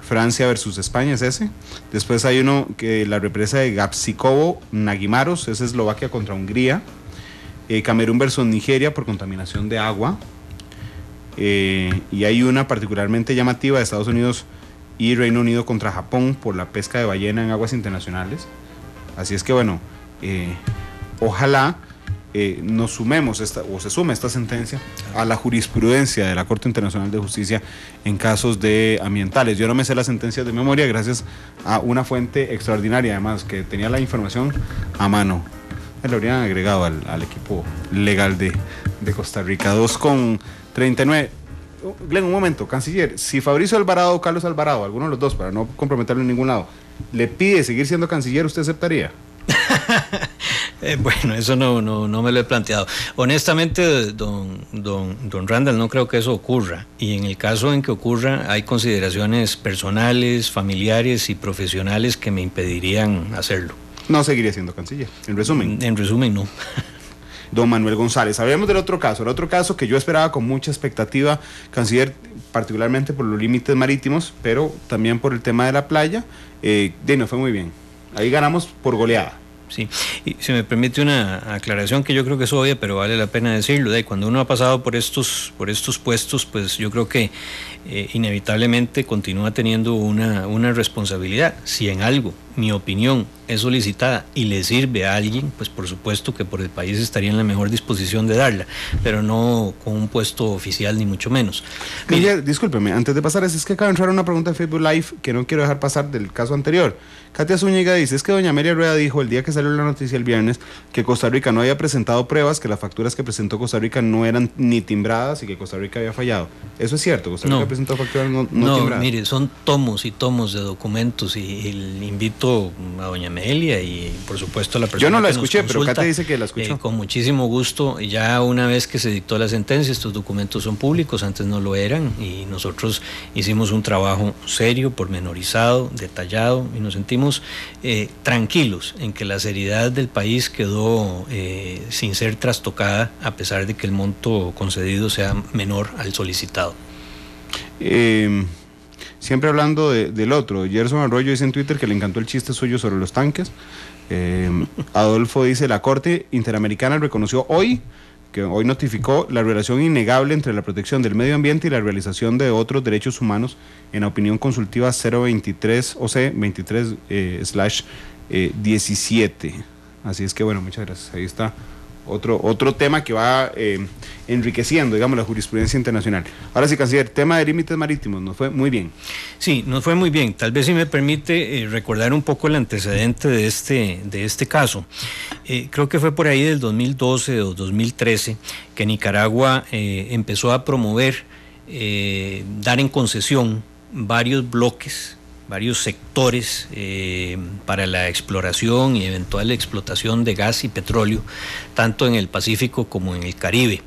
Francia versus España es ese. Después hay uno que la represa de Gapsikovo-Nagimaros, es Eslovaquia contra Hungría. Camerún versus Nigeria por contaminación de agua. Y hay una particularmente llamativa de Estados Unidos y Reino Unido contra Japón por la pesca de ballena en aguas internacionales. Así es que bueno, ojalá nos sumemos se sume esta sentencia a la jurisprudencia de la Corte Internacional de Justicia en casos de ambientales. Yo no me sé las sentencias de memoria gracias a una fuente extraordinaria, además, que tenía la información a mano. Me lo habrían agregado al equipo legal de Costa Rica. 2:39. Glenn, un momento, canciller, si Fabricio Alvarado o Carlos Alvarado, alguno de los dos, para no comprometerlo en ningún lado, le pide seguir siendo canciller, ¿usted aceptaría? Bueno, eso no me lo he planteado. Honestamente, don Randall, no creo que eso ocurra. Y en el caso en que ocurra, hay consideraciones personales, familiares y profesionales que me impedirían hacerlo. No seguiría siendo canciller, en resumen. En resumen, no. Don Manuel González, hablemos del otro caso. El otro caso que yo esperaba con mucha expectativa, canciller, particularmente por los límites marítimos, pero también por el tema de la playa, no fue muy bien. Ahí ganamos por goleada. Sí, y si me permite una aclaración que yo creo que es obvia, pero vale la pena decirlo. Cuando uno ha pasado por estos puestos, pues yo creo que inevitablemente continúa teniendo una responsabilidad. Si en algo mi opinión es solicitada y le sirve a alguien, pues por supuesto que por el país estaría en la mejor disposición de darla, pero no con un puesto oficial ni mucho menos. Mire, discúlpeme, antes de pasar, es que acaba de entrar una pregunta de Facebook Live que no quiero dejar pasar del caso anterior. Katia Zúñiga dice, es que doña Amelia Rueda dijo el día que salió la noticia el viernes que Costa Rica no había presentado pruebas, que las facturas que presentó Costa Rica no eran ni timbradas y que Costa Rica había fallado. ¿Eso es cierto? ¿Costa Rica presentó facturas no timbradas? No, mire, son tomos y tomos de documentos y le invito a doña Amelia y por supuesto a la persona. Yo no la que escuché, nos pero Katia dice que la escuchó. Con muchísimo gusto. Ya una vez que se dictó la sentencia, estos documentos son públicos, antes no lo eran, y nosotros hicimos un trabajo serio, pormenorizado, detallado, y nos sentimos tranquilos en que la seriedad del país quedó sin ser trastocada, a pesar de que el monto concedido sea menor al solicitado. Siempre hablando del otro, Gerson Arroyo dice en Twitter que le encantó el chiste suyo sobre los tanques. Adolfo dice, la Corte Interamericana reconoció hoy notificó la relación innegable entre la protección del medio ambiente y la realización de otros derechos humanos en la opinión consultiva 023 OC 23/17. Así es que bueno, muchas gracias. Ahí está otro tema que va enriqueciendo, digamos, la jurisprudencia internacional. Ahora sí, canciller, tema de límites marítimos, nos fue muy bien. Sí, nos fue muy bien. Tal vez si me permite recordar un poco el antecedente de este caso. Creo que fue por ahí del 2012 o 2013 que Nicaragua empezó a promover, dar en concesión varios bloques, varios sectores para la exploración y eventual explotación de gas y petróleo, tanto en el Pacífico como en el Caribe.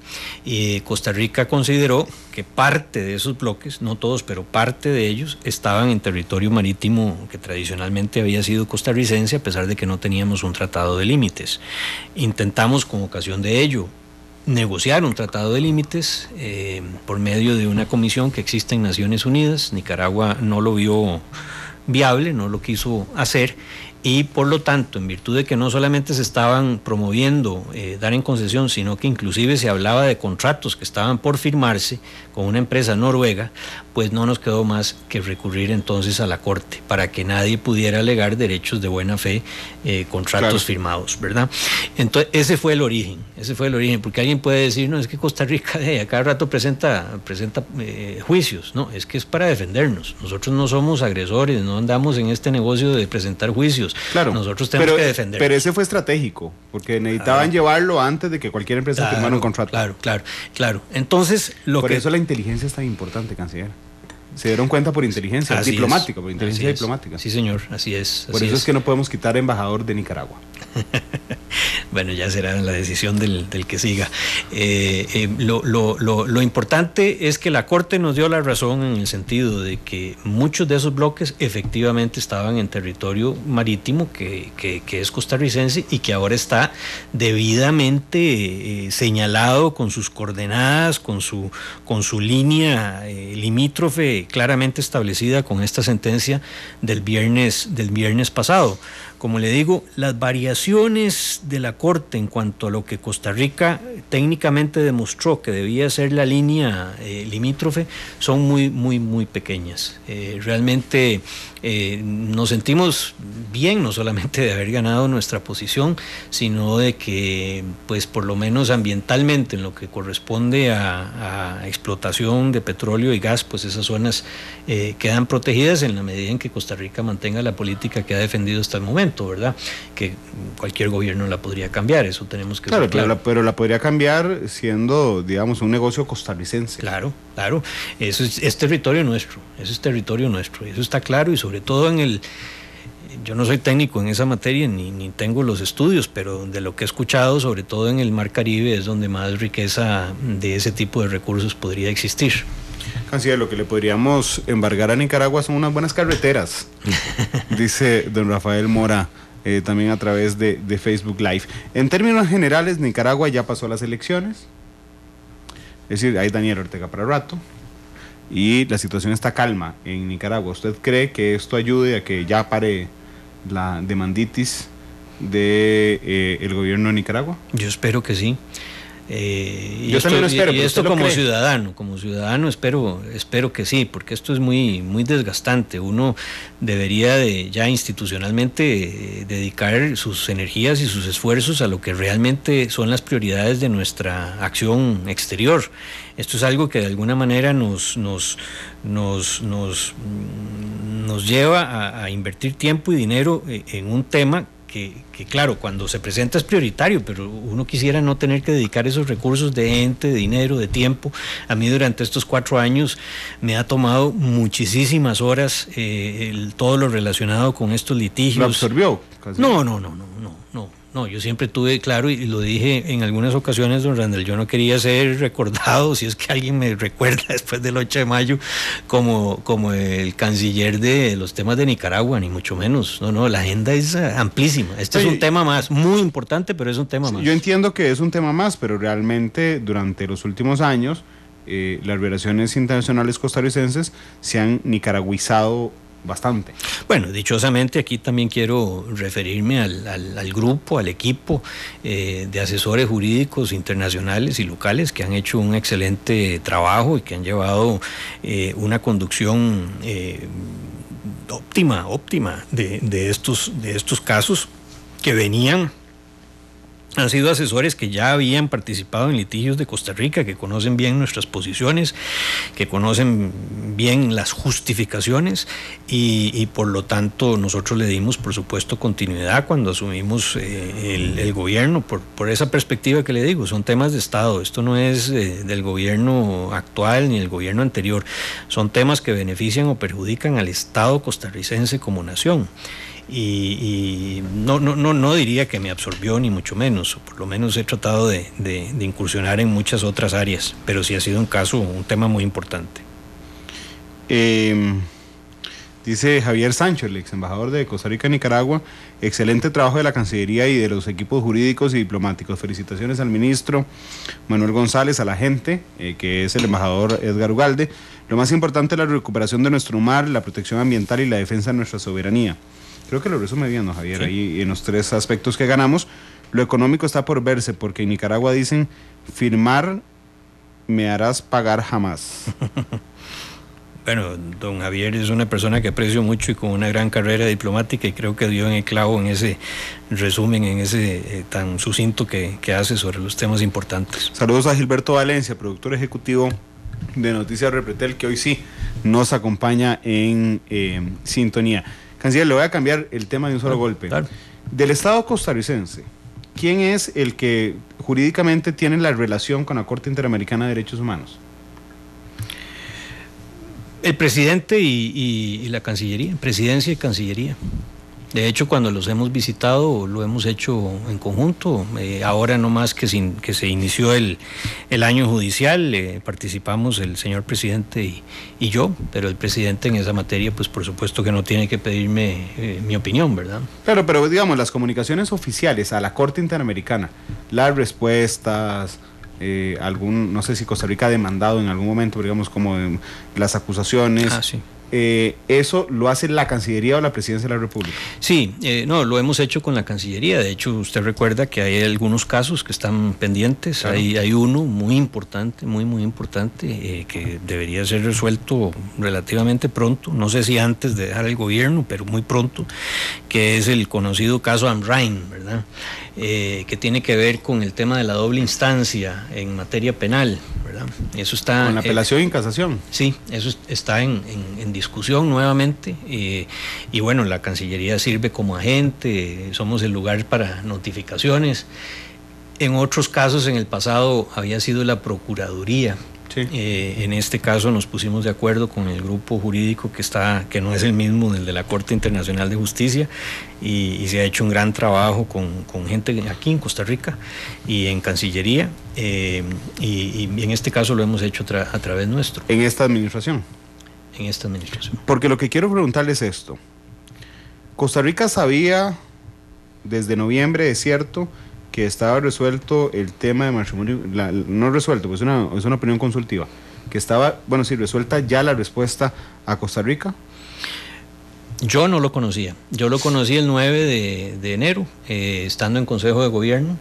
Costa Rica consideró que parte de esos bloques, no todos, pero parte de ellos, estaban en territorio marítimo que tradicionalmente había sido costarricense, a pesar de que no teníamos un tratado de límites. Intentamos, con ocasión de ello, negociar un tratado de límites por medio de una comisión que existe en Naciones Unidas. Nicaragua no lo vio viable, no lo quiso hacer, y por lo tanto, en virtud de que no solamente se estaban promoviendo dar en concesión, sino que inclusive se hablaba de contratos que estaban por firmarse con una empresa noruega, pues no nos quedó más que recurrir entonces a la Corte para que nadie pudiera alegar derechos de buena fe, contratos firmados, ¿verdad? Entonces ese fue el origen, porque alguien puede decir, no, es que Costa Rica a cada rato presenta juicios. No, es que es para defendernos. Nosotros no somos agresores, no andamos en este negocio de presentar juicios. Claro, nosotros tenemos que defendernos. Pero ese fue estratégico, porque necesitaban llevarlo antes de que cualquier empresa firmara un contrato. Claro. Entonces, por eso la inteligencia es tan importante, canciller. Se dieron cuenta por inteligencia diplomática, por inteligencia Así diplomática. Sí, señor, así es. Por eso es que no podemos quitar embajador de Nicaragua. Bueno, ya será la decisión del que siga. Lo importante es que la Corte nos dio la razón en el sentido de que muchos de esos bloques efectivamente estaban en territorio marítimo que es costarricense y que ahora está debidamente señalado con sus coordenadas, con su línea limítrofe claramente establecida con esta sentencia del viernes pasado. Como le digo, las variaciones de la Corte en cuanto a lo que Costa Rica técnicamente demostró que debía ser la línea limítrofe son muy pequeñas. Realmente nos sentimos bien, no solamente de haber ganado nuestra posición, sino de que, pues por lo menos ambientalmente, en lo que corresponde a explotación de petróleo y gas, pues esas zonas quedan protegidas en la medida en que Costa Rica mantenga la política que ha defendido hasta el momento, ¿verdad? Que cualquier gobierno la podría cambiar, eso tenemos que ser claro. Pero la podría cambiar siendo, digamos, un negocio costarricense. Claro, eso es territorio nuestro, eso está claro, y sobre todo yo no soy técnico en esa materia ni tengo los estudios, pero de lo que he escuchado, sobre todo en el Mar Caribe, es donde más riqueza de ese tipo de recursos podría existir. Canciller, lo que le podríamos embargar a Nicaragua son unas buenas carreteras, dice don Rafael Mora, también a través de Facebook Live. En términos generales, Nicaragua ya pasó las elecciones, es decir, hay Daniel Ortega para rato, y la situación está calma en Nicaragua. ¿Usted cree que esto ayude a que ya pare la demanditis del gobierno de Nicaragua? Yo espero que sí. Yo también lo espero. Y esto como ciudadano espero que sí, porque esto es muy desgastante. Uno debería ya institucionalmente dedicar sus energías y sus esfuerzos a lo que realmente son las prioridades de nuestra acción exterior. Esto es algo que de alguna manera nos lleva a invertir tiempo y dinero en un tema que claro, cuando se presenta es prioritario, pero uno quisiera no tener que dedicar esos recursos de ente, de dinero, de tiempo. A mí durante estos 4 años me ha tomado muchísimas horas todo lo relacionado con estos litigios. ¿Lo absorbió? Casi. No, yo siempre tuve claro, y lo dije en algunas ocasiones, don Randall, yo no quería ser recordado, si es que alguien me recuerda después del 8 de mayo, como el canciller de los temas de Nicaragua, ni mucho menos. No, la agenda es amplísima. Este es un tema más, muy importante, pero es un tema más. Yo entiendo que es un tema más, pero realmente durante los últimos años, las relaciones internacionales costarricenses se han nicaragüizado bastante. Bueno, dichosamente aquí también quiero referirme al grupo, al equipo de asesores jurídicos internacionales y locales que han hecho un excelente trabajo y que han llevado una conducción óptima de estos casos que han sido asesores que ya habían participado en litigios de Costa Rica, que conocen bien nuestras posiciones, que conocen bien las justificaciones y por lo tanto nosotros le dimos por supuesto continuidad cuando asumimos el gobierno por esa perspectiva que le digo, son temas de Estado, esto no es del gobierno actual ni el gobierno anterior, son temas que benefician o perjudican al Estado costarricense como nación. Y no diría que me absorbió ni mucho menos, por lo menos he tratado de incursionar en muchas otras áreas, pero sí ha sido un tema muy importante. Dice Javier Sancho, el ex embajador de Costa Rica en Nicaragua, excelente trabajo de la Cancillería y de los equipos jurídicos y diplomáticos. Felicitaciones al ministro Manuel González, a la gente, que es el embajador Edgar Ugalde. Lo más importante es la recuperación de nuestro mar, la protección ambiental y la defensa de nuestra soberanía. Creo que lo resume bien, ¿no, Javier? Sí. Ahí en los 3 aspectos que ganamos. Lo económico está por verse, porque en Nicaragua dicen, firmar me harás pagar jamás. Bueno, don Javier es una persona que aprecio mucho y con una gran carrera diplomática, y creo que dio en el clavo en ese resumen, en ese tan sucinto que hace sobre los temas importantes. Saludos a Gilberto Valencia, productor ejecutivo de Noticias Repretel, que hoy sí nos acompaña en sintonía. Canciller, le voy a cambiar el tema de un solo golpe. Claro. Del Estado costarricense, ¿quién es el que jurídicamente tiene la relación con la Corte Interamericana de Derechos Humanos? El presidente y la Cancillería, Presidencia y Cancillería. De hecho, cuando los hemos visitado, lo hemos hecho en conjunto. Ahora no más que se inició el año judicial, participamos el señor presidente y yo, pero el presidente en esa materia, pues por supuesto que no tiene que pedirme mi opinión, ¿verdad? Claro, pero digamos, las comunicaciones oficiales a la Corte Interamericana, las respuestas, no sé si Costa Rica ha demandado en algún momento, digamos, como las acusaciones. Sí. ¿Eso lo hace la Cancillería o la Presidencia de la República? Sí, no, lo hemos hecho con la Cancillería. De hecho, usted recuerda que hay algunos casos que están pendientes. Claro. Hay uno muy importante, muy importante, que debería ser resuelto relativamente pronto. No sé si antes de dejar el gobierno, pero muy pronto, que es el conocido caso Amrain, ¿verdad? Que tiene que ver con el tema de la doble instancia en materia penal, ¿verdad? Eso está... ¿Con la apelación y casación? Sí, eso está en discusión nuevamente, y bueno, la Cancillería sirve como agente, somos el lugar para notificaciones. En otros casos en el pasado había sido la Procuraduría. Sí. En este caso nos pusimos de acuerdo con el grupo jurídico que no es el mismo del de la Corte Internacional de Justicia, y se ha hecho un gran trabajo con gente aquí en Costa Rica y en Cancillería, y en este caso lo hemos hecho a través nuestro. ¿En esta administración? En esta administración. Porque lo que quiero preguntarles es esto. Costa Rica sabía desde noviembre, es cierto, que estaba resuelto el tema de matrimonio, no resuelto, pues es una opinión consultiva, que estaba, bueno, sí, resuelta ya la respuesta a Costa Rica. Yo no lo conocía. Yo lo conocí el 9 de enero, estando en Consejo de Gobierno.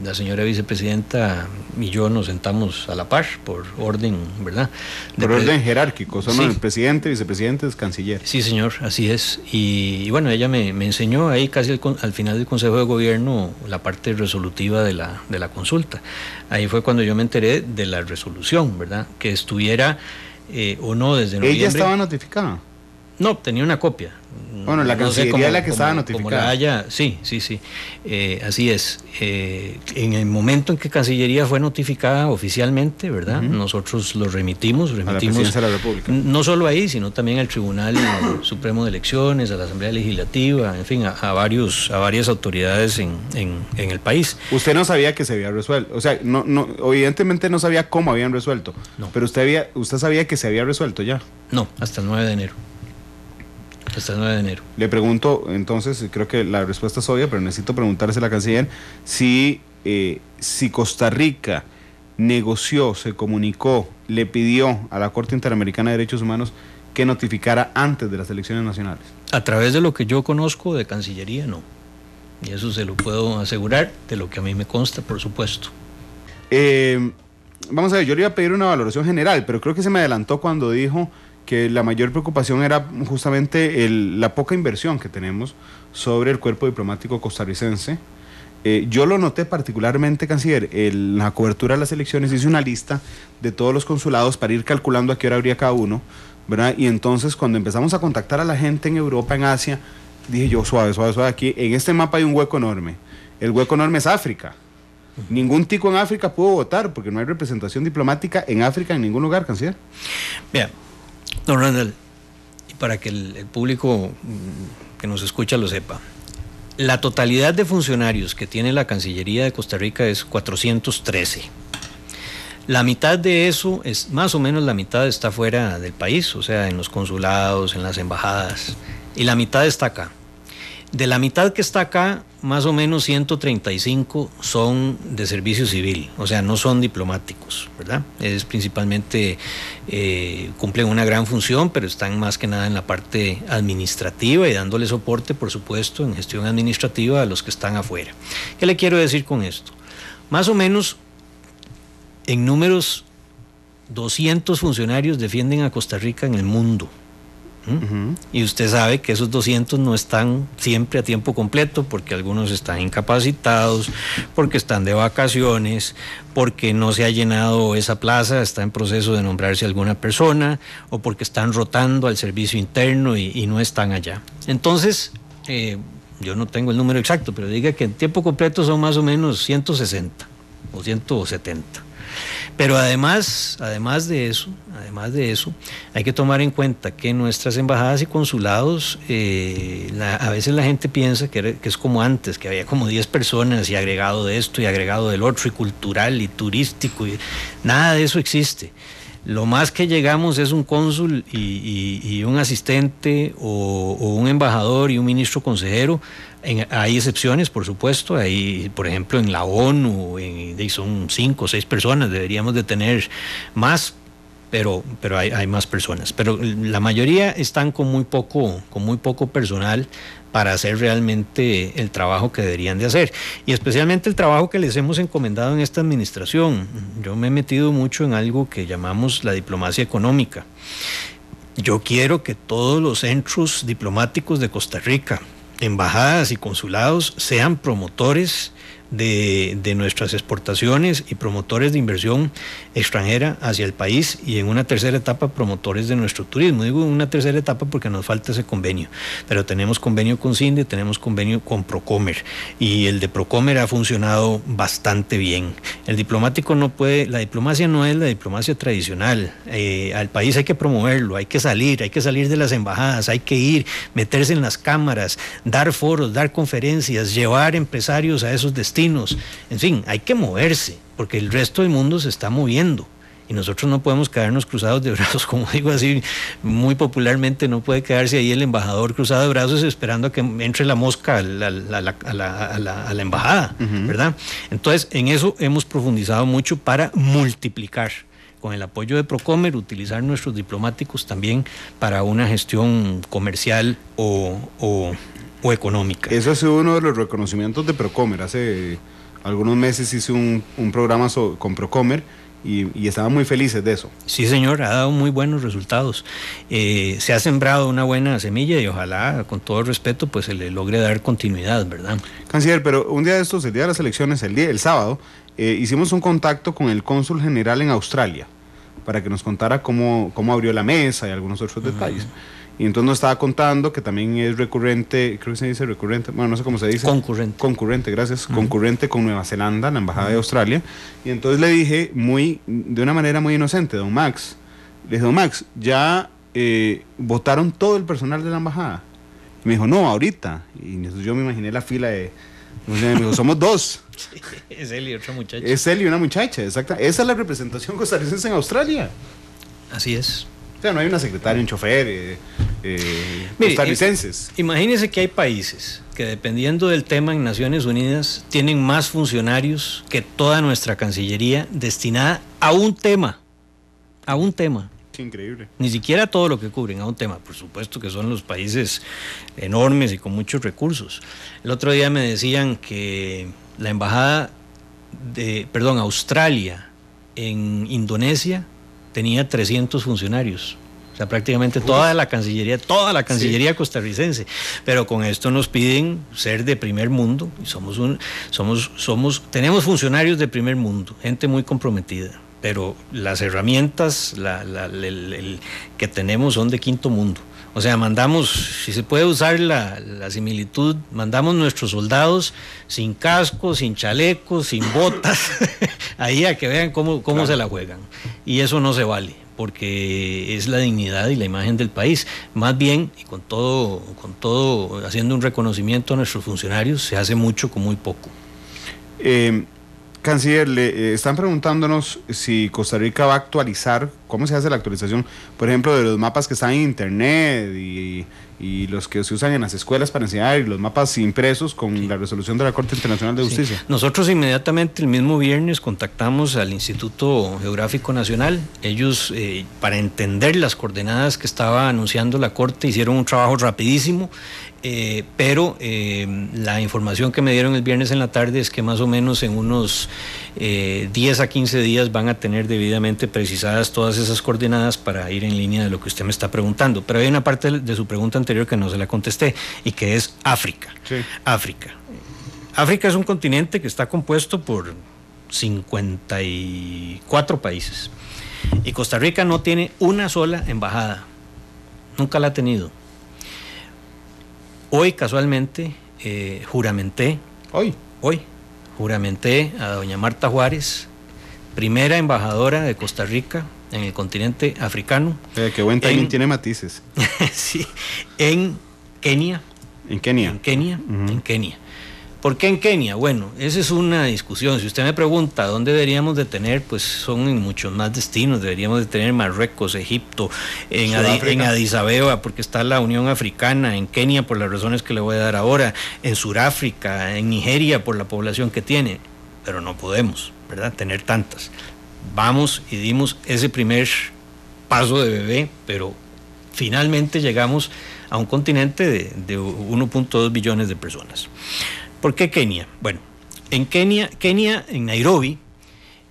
La señora vicepresidenta y yo nos sentamos a la par por orden, ¿verdad? Por orden jerárquico, son el presidente, vicepresidentes, canciller. Sí, señor, así es. Y bueno, ella me enseñó ahí casi al final del Consejo de Gobierno la parte resolutiva de la consulta. Ahí fue cuando yo me enteré de la resolución, ¿verdad? Que estuviera o no desde noviembre. ¿Ella estaba notificada? No, tenía una copia. Bueno, la Cancillería es la que estaba notificada. Sí, así es. En el momento en que Cancillería fue notificada oficialmente, ¿verdad? Nosotros lo remitimos a la Presidencia de la República. No solo ahí, sino también al Tribunal Supremo de Elecciones, a la Asamblea Legislativa, en fin, a varias autoridades en el país. Usted no sabía que se había resuelto, o sea, no, evidentemente no sabía cómo habían resuelto, no. Pero usted sabía que se había resuelto ya. No, hasta el 9 de enero. Hasta el 9 de enero. Le pregunto, entonces, creo que la respuesta es obvia, pero necesito preguntarse a la canciller si Costa Rica negoció, se comunicó, le pidió a la Corte Interamericana de Derechos Humanos que notificara antes de las elecciones nacionales. A través de lo que yo conozco de Cancillería, no. Y eso se lo puedo asegurar, de lo que a mí me consta, por supuesto. Vamos a ver, yo le iba a pedir una valoración general, pero creo que se me adelantó cuando dijo que la mayor preocupación era justamente la poca inversión que tenemos sobre el cuerpo diplomático costarricense. Yo lo noté particularmente, canciller, en la cobertura de las elecciones hice una lista de todos los consulados para ir calculando a qué hora habría cada uno, ¿verdad? Y entonces cuando empezamos a contactar a la gente en Europa, en Asia, dije yo, suave, aquí en este mapa hay un hueco enorme. El hueco enorme es África. Ningún tico en África pudo votar porque no hay representación diplomática en África en ningún lugar, canciller. Bien. Don Randall, y para que el público que nos escucha lo sepa, la totalidad de funcionarios que tiene la Cancillería de Costa Rica es 413. La mitad de eso, más o menos la mitad está fuera del país, o sea, en los consulados, en las embajadas, y la mitad está acá. De la mitad que está acá, más o menos 135 son de servicio civil, o sea, no son diplomáticos, ¿verdad? Es principalmente, cumplen una gran función, pero están más que nada en la parte administrativa y dándole soporte, por supuesto, en gestión administrativa a los que están afuera. ¿Qué le quiero decir con esto? Más o menos, en números, 200 funcionarios defienden a Costa Rica en el mundo. Y usted sabe que esos 200 no están siempre a tiempo completo, porque algunos están incapacitados, porque están de vacaciones, porque no se ha llenado esa plaza, está en proceso de nombrarse alguna persona, o porque están rotando al servicio interno y no están allá. Entonces, yo no tengo el número exacto, pero diga que en tiempo completo son más o menos 160 o 170. Pero además de eso, hay que tomar en cuenta que nuestras embajadas y consulados, a veces la gente piensa que es como antes, que había como 10 personas y agregado de esto y agregado del otro, y cultural y turístico, y nada de eso existe. Lo más que llegamos es un cónsul y un asistente o un embajador y un ministro consejero. Hay excepciones, por supuesto. Hay, por ejemplo, en la ONU son 5 o 6 personas, deberíamos de tener más, pero hay más personas. Pero la mayoría están con muy poco personal para hacer realmente el trabajo que deberían de hacer, y especialmente el trabajo que les hemos encomendado en esta administración. Yo me he metido mucho en algo que llamamos la diplomacia económica. Yo quiero que todos los centros diplomáticos de Costa Rica, embajadas y consulados, sean promotores de nuestras exportaciones y promotores de inversión extranjera hacia el país, y en una tercera etapa promotores de nuestro turismo. Digo en una tercera etapa porque nos falta ese convenio, pero tenemos convenio con CINDE, tenemos convenio con Procomer, y el de Procomer ha funcionado bastante bien. El diplomático la diplomacia no es la diplomacia tradicional. Al país hay que promoverlo, hay que salir de las embajadas, hay que ir, meterse en las cámaras, dar foros, dar conferencias, llevar empresarios a esos destinos. En fin, hay que moverse, porque el resto del mundo se está moviendo y nosotros no podemos quedarnos cruzados de brazos, como digo así muy popularmente. No puede quedarse ahí el embajador cruzado de brazos esperando a que entre la mosca a la embajada, ¿verdad? Entonces, en eso hemos profundizado mucho para multiplicar, con el apoyo de Procomer, utilizar nuestros diplomáticos también para una gestión comercial o económica. Eso ha sido uno de los reconocimientos de Procomer. Hace algunos meses hice un programa con Procomer y estaban muy felices de eso. Sí, señor, ha dado muy buenos resultados. Se ha sembrado una buena semilla y ojalá, con todo el respeto, pues se le logre dar continuidad, ¿verdad? Canciller, pero un día de estos, el día de las elecciones, el sábado, hicimos un contacto con el cónsul general en Australia para que nos contara cómo abrió la mesa y algunos otros detalles. Y entonces nos estaba contando que también es recurrente, creo que se dice recurrente, bueno, no sé cómo se dice. Concurrente, gracias. Concurrente con Nueva Zelanda, la embajada de Australia. Y entonces le dije, de una manera muy inocente, don Max, ya votaron todo el personal de la embajada. Y me dijo, no, ahorita. Y entonces yo me imaginé la fila me dijo, somos 2. Sí, es él y otra muchacha. Es él y una muchacha, exacta. Esa es la representación costarricense en Australia. Así es. O sea, no hay una secretaria, un chofer, costarricenses. Imagínense que hay países que, dependiendo del tema en Naciones Unidas, tienen más funcionarios que toda nuestra Cancillería destinada a un tema. Qué increíble. Ni siquiera todo lo que cubren, a un tema. Por supuesto que son los países enormes y con muchos recursos. El otro día me decían que la embajada Australia en Indonesia tenía 300 funcionarios. O sea, prácticamente toda la Cancillería sí, costarricense. Pero con esto nos piden ser de primer mundo, y tenemos funcionarios de primer mundo, gente muy comprometida, pero las herramientas que tenemos son de quinto mundo. O sea, mandamos, si se puede usar la similitud, mandamos nuestros soldados sin casco, sin chalecos, sin botas, ahí a que vean cómo claro, se la juegan. Y eso no se vale, porque es la dignidad y la imagen del país. Más bien, y con todo haciendo un reconocimiento a nuestros funcionarios, se hace mucho con muy poco. Canciller, están preguntándonos si Costa Rica va a actualizar, cómo se hace la actualización, por ejemplo, de los mapas que están en internet y los que se usan en las escuelas para enseñar, y los mapas impresos con sí, la resolución de la Corte Internacional de Justicia. Sí. Nosotros inmediatamente el mismo viernes contactamos al Instituto Geográfico Nacional. Ellos, para entender las coordenadas que estaba anunciando la Corte, hicieron un trabajo rapidísimo. Pero la información que me dieron el viernes en la tarde es que más o menos en unos 10 a 15 días van a tener debidamente precisadas todas esas coordenadas para ir en línea de lo que usted me está preguntando. Pero hay una parte de su pregunta anterior que no se la contesté, y que es África. Sí. África es un continente que está compuesto por 54 países, y Costa Rica no tiene una sola embajada, nunca la ha tenido. Hoy, casualmente, juramenté a doña Marta Juárez primera embajadora de Costa Rica en el continente africano. Qué buen timing, tiene matices. Sí, en Kenia. ¿En Kenia? En Kenia, en Kenia. ¿Por qué en Kenia? Bueno, esa es una discusión. Si usted me pregunta dónde deberíamos de tener, pues son en muchos más destinos. Deberíamos de tener Marruecos, Egipto, en Addis Abeba, porque está la Unión Africana, en Kenia por las razones que le voy a dar ahora, en Sudáfrica, en Nigeria por la población que tiene. Pero no podemos, ¿verdad?, tener tantas. Vamos y dimos ese primer paso de bebé, pero finalmente llegamos a un continente de 1.2 billones de personas. ¿Por qué Kenia? Bueno, en Kenia, en Nairobi,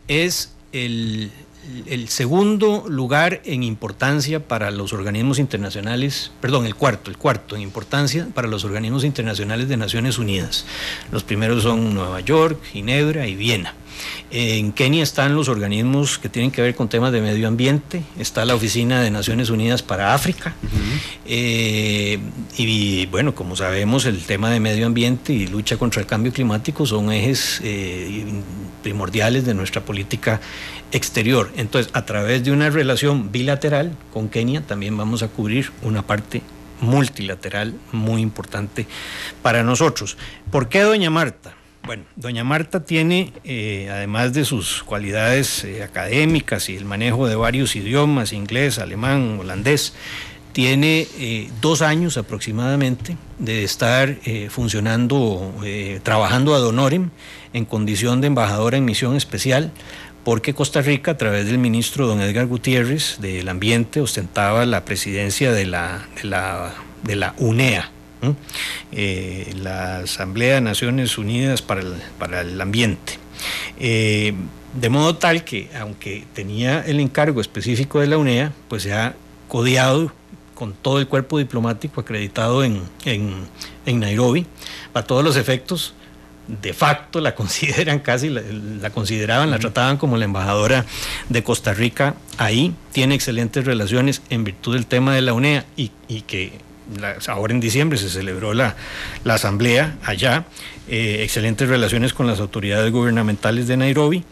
es el segundo lugar en importancia para los organismos internacionales, perdón, el cuarto en importancia para los organismos internacionales de Naciones Unidas. Los primeros son Nueva York, Ginebra y Viena. En Kenia están los organismos que tienen que ver con temas de medio ambiente, está la Oficina de Naciones Unidas para África, y bueno, como sabemos, el tema de medio ambiente y lucha contra el cambio climático son ejes primordiales de nuestra política exterior. Entonces, a través de una relación bilateral con Kenia, también vamos a cubrir una parte multilateral muy importante para nosotros. ¿Por qué doña Marta? Bueno, doña Marta tiene, además de sus cualidades académicas y el manejo de varios idiomas, inglés, alemán, holandés, tiene 2 años aproximadamente de estar funcionando, trabajando ad honorem en condición de embajadora en misión especial, porque Costa Rica, a través del ministro don Edgar Gutiérrez del Ambiente, ostentaba la presidencia de la UNEA, la Asamblea de Naciones Unidas para el Ambiente. De modo tal que, aunque tenía el encargo específico de la UNEA, pues se ha codeado con todo el cuerpo diplomático acreditado en Nairobi. Para todos los efectos, de facto la consideran casi, la consideraban, la trataban como la embajadora de Costa Rica ahí. Tiene excelentes relaciones en virtud del tema de la UNEA y que ahora en diciembre se celebró la asamblea allá, excelentes relaciones con las autoridades gubernamentales de Nairobi,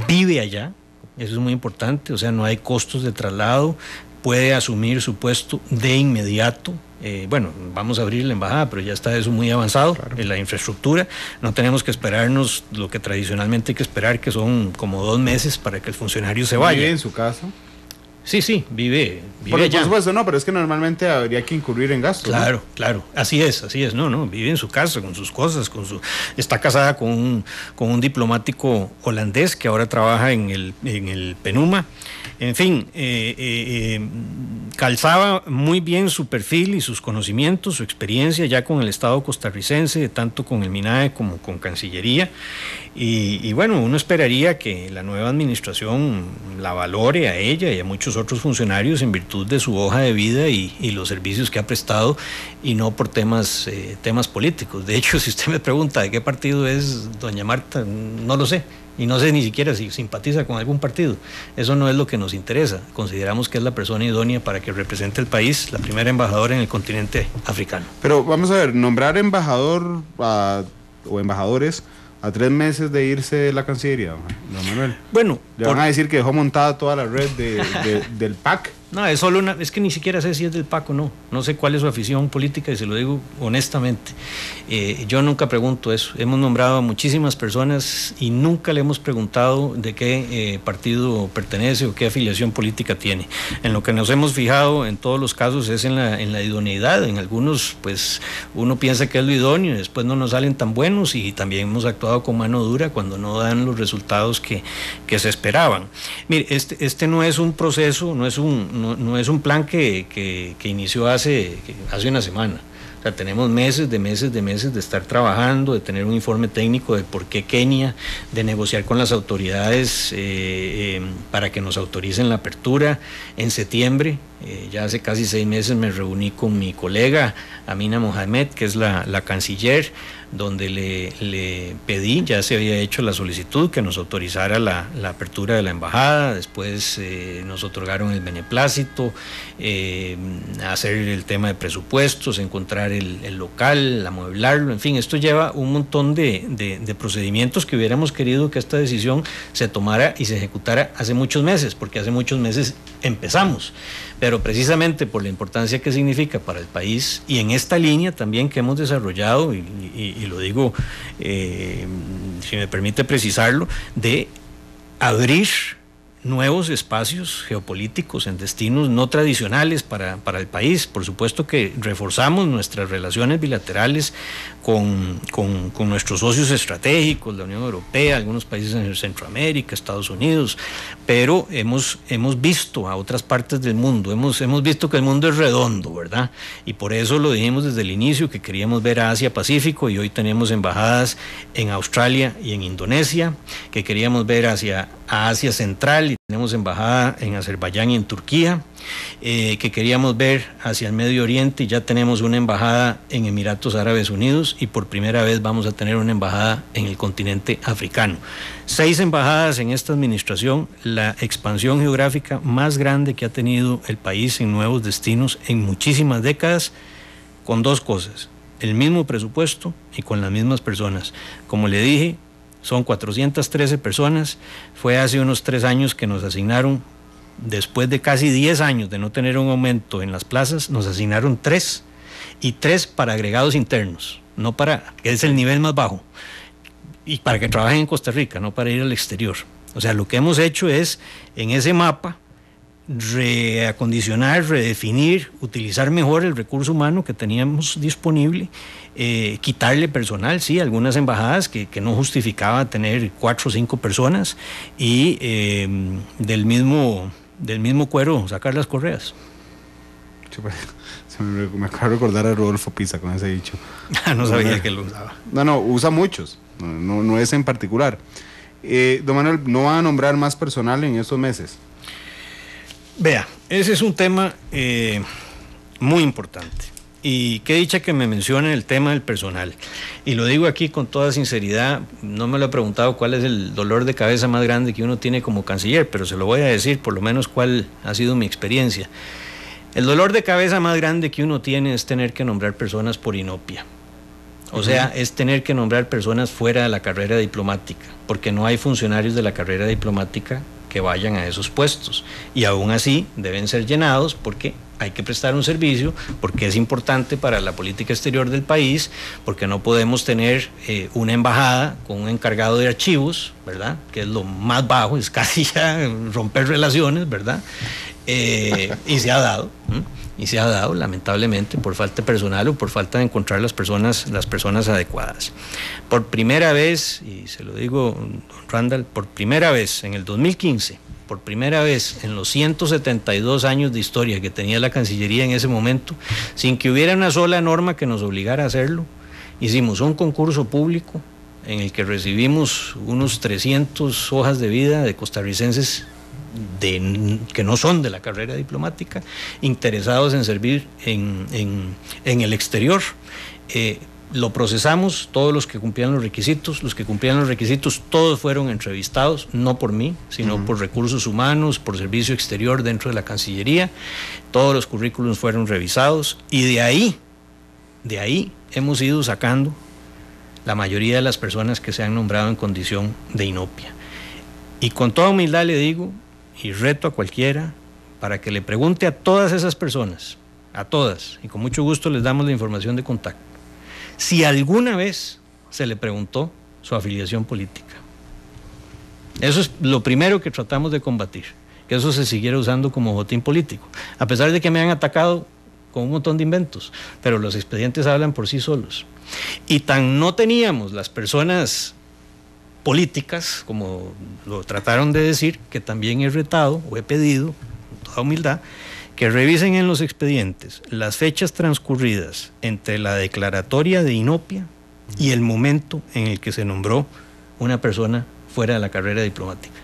vive allá, eso es muy importante, o sea, no hay costos de traslado, puede asumir su puesto de inmediato. Bueno, vamos a abrir la embajada, pero ya está eso muy avanzado, claro, en la infraestructura. No tenemos que esperarnos lo que tradicionalmente hay que esperar, que son como 2 meses para que el funcionario se vaya. ¿Vive en su casa? Sí, vive por allá. Supuesto, no, pero es que normalmente habría que incurrir en gastos. Claro, ¿no? Claro, así es, no, vive en su casa, con sus cosas, está casada con un diplomático holandés que ahora trabaja en el PNUMA. En fin, calzaba muy bien su perfil y sus conocimientos, su experiencia ya con el Estado costarricense, tanto con el MINAE como con Cancillería. Y bueno, uno esperaría que la nueva administración la valore a ella y a muchos otros funcionarios en virtud de su hoja de vida y los servicios que ha prestado, y no por temas políticos. De hecho, si usted me pregunta de qué partido es doña Marta, no lo sé. Y no sé ni siquiera si simpatiza con algún partido. Eso no es lo que nos interesa. Consideramos que es la persona idónea para que represente el país, la primera embajadora en el continente africano. Pero vamos a ver, nombrar embajador o embajadores a 3 meses de irse de la Cancillería, don Manuel. Bueno, le van a decir que dejó montada toda la red del PAC. No, es solo es que ni siquiera sé si es del PAC o no sé cuál es su afición política, y se lo digo honestamente. Yo nunca pregunto eso. Hemos nombrado a muchísimas personas y nunca le hemos preguntado de qué partido pertenece o qué afiliación política tiene. En lo que nos hemos fijado en todos los casos es en la idoneidad. En algunos, pues, uno piensa que es lo idóneo y después no nos salen tan buenos, y también hemos actuado con mano dura cuando no dan los resultados que se esperaban. Mire, este no es un proceso, no es un plan que inició hace una semana. O sea, tenemos meses de estar trabajando, de tener un informe técnico de por qué Kenia, de negociar con las autoridades para que nos autoricen la apertura. En septiembre, ya hace casi 6 meses, me reuní con mi colega Amina Mohamed, que es la canciller, donde le pedí, ya se había hecho la solicitud, que nos autorizara la apertura de la embajada. Después nos otorgaron el beneplácito, hacer el tema de presupuestos, encontrar el local, amueblarlo, en fin, esto lleva un montón de procedimientos que hubiéramos querido que esta decisión se tomara y se ejecutara hace muchos meses, porque hace muchos meses empezamos, pero precisamente por la importancia que significa para el país, y en esta línea también que hemos desarrollado, y lo digo, si me permite precisarlo, de abrir nuevos espacios geopolíticos en destinos no tradicionales para el país. Por supuesto que reforzamos nuestras relaciones bilaterales con nuestros socios estratégicos, la Unión Europea, algunos países en Centroamérica, Estados Unidos, pero hemos visto a otras partes del mundo, hemos visto que el mundo es redondo, ¿verdad? Y por eso lo dijimos desde el inicio, que queríamos ver a Asia-Pacífico, y hoy tenemos embajadas en Australia y en Indonesia, que queríamos ver a Asia Central, y tenemos embajada en Azerbaiyán y en Turquía, que queríamos ver hacia el Medio Oriente, y ya tenemos una embajada en Emiratos Árabes Unidos, y por primera vez vamos a tener una embajada en el continente africano. 6 embajadas en esta administración, la expansión geográfica más grande que ha tenido el país en nuevos destinos en muchísimas décadas, con 2 cosas: el mismo presupuesto y con las mismas personas. Como le dije, son 413 personas. Fue hace unos 3 años que nos asignaron, después de casi 10 años de no tener un aumento en las plazas, nos asignaron 3, y 3 para agregados internos, no para, que es el nivel más bajo, y para que trabajen en Costa Rica, no para ir al exterior. O sea, lo que hemos hecho es, en ese mapa, reacondicionar, redefinir, utilizar mejor el recurso humano que teníamos disponible, quitarle personal, sí, algunas embajadas que no justificaba tener 4 o 5 personas, y del mismo cuero sacar las correas. Me acabo de recordar a Rodolfo Pisa con ese dicho. No sabía que lo usaba. No, usa muchos, no es en particular. Don Manuel, ¿no van a nombrar más personal en estos meses? Vea, ese es un tema muy importante, y qué dicha que me mencione el tema del personal, y lo digo aquí con toda sinceridad. No me lo he preguntado cuál es el dolor de cabeza más grande que uno tiene como canciller, pero se lo voy a decir, por lo menos cuál ha sido mi experiencia. El dolor de cabeza más grande que uno tiene es tener que nombrar personas por inopia. O sea, es tener que nombrar personas fuera de la carrera diplomática, porque no hay funcionarios de la carrera diplomática que vayan a esos puestos, y aún así deben ser llenados, porque hay que prestar un servicio, porque es importante para la política exterior del país, porque no podemos tener una embajada con un encargado de archivos, ¿verdad?, que es lo más bajo, es casi ya romper relaciones, ¿verdad? Y se ha dado, lamentablemente, por falta de personal o por falta de encontrar las personas adecuadas. Por primera vez, y se lo digo, don Randall, por primera vez en el 2015, por primera vez en los 172 años de historia que tenía la Cancillería en ese momento, sin que hubiera una sola norma que nos obligara a hacerlo, hicimos un concurso público en el que recibimos unos 300 hojas de vida de costarricenses que no son de la carrera diplomática, interesados en servir en el exterior. Lo procesamos, todos los que cumplían los requisitos, todos fueron entrevistados, no por mí, sino por recursos humanos, por servicio exterior dentro de la Cancillería. Todos los currículums fueron revisados, y de ahí hemos ido sacando la mayoría de las personas que se han nombrado en condición de inopia. Y con toda humildad le digo, y reto a cualquiera, para que le pregunte a todas esas personas, a todas, y con mucho gusto les damos la información de contacto, si alguna vez se le preguntó su afiliación política. Eso es lo primero que tratamos de combatir, que eso se siguiera usando como botín político, a pesar de que me han atacado con un montón de inventos, pero los expedientes hablan por sí solos. Y tan no teníamos las personas políticas, como lo trataron de decir, que también he retado o he pedido, con toda humildad, que revisen en los expedientes las fechas transcurridas entre la declaratoria de inopia y el momento en el que se nombró una persona fuera de la carrera diplomática.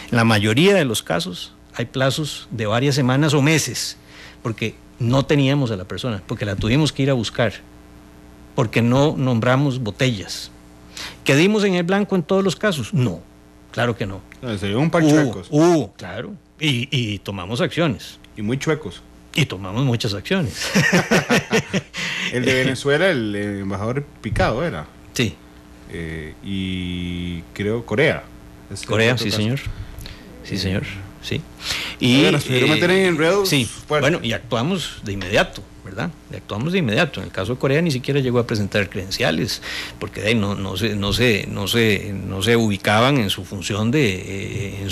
En la mayoría de los casos hay plazos de varias semanas o meses, porque no teníamos a la persona, porque la tuvimos que ir a buscar. porque no nombramos botellas. ¿Que dimos en el blanco en todos los casos? No, claro que no. Sería un par chuecos. Claro, y tomamos acciones. Y muy chuecos. Y tomamos muchas acciones. El de Venezuela, el embajador Picado era. Sí. Y creo Corea. Corea, sí, señor. Sí, señor. Sí. Y nos pudieron meter en enredos. Sí. Fuerte. Bueno, y actuamos de inmediato, ¿verdad? Actuamos de inmediato. En el caso de Corea ni siquiera llegó a presentar credenciales, porque de ahí no se ubicaban en su función de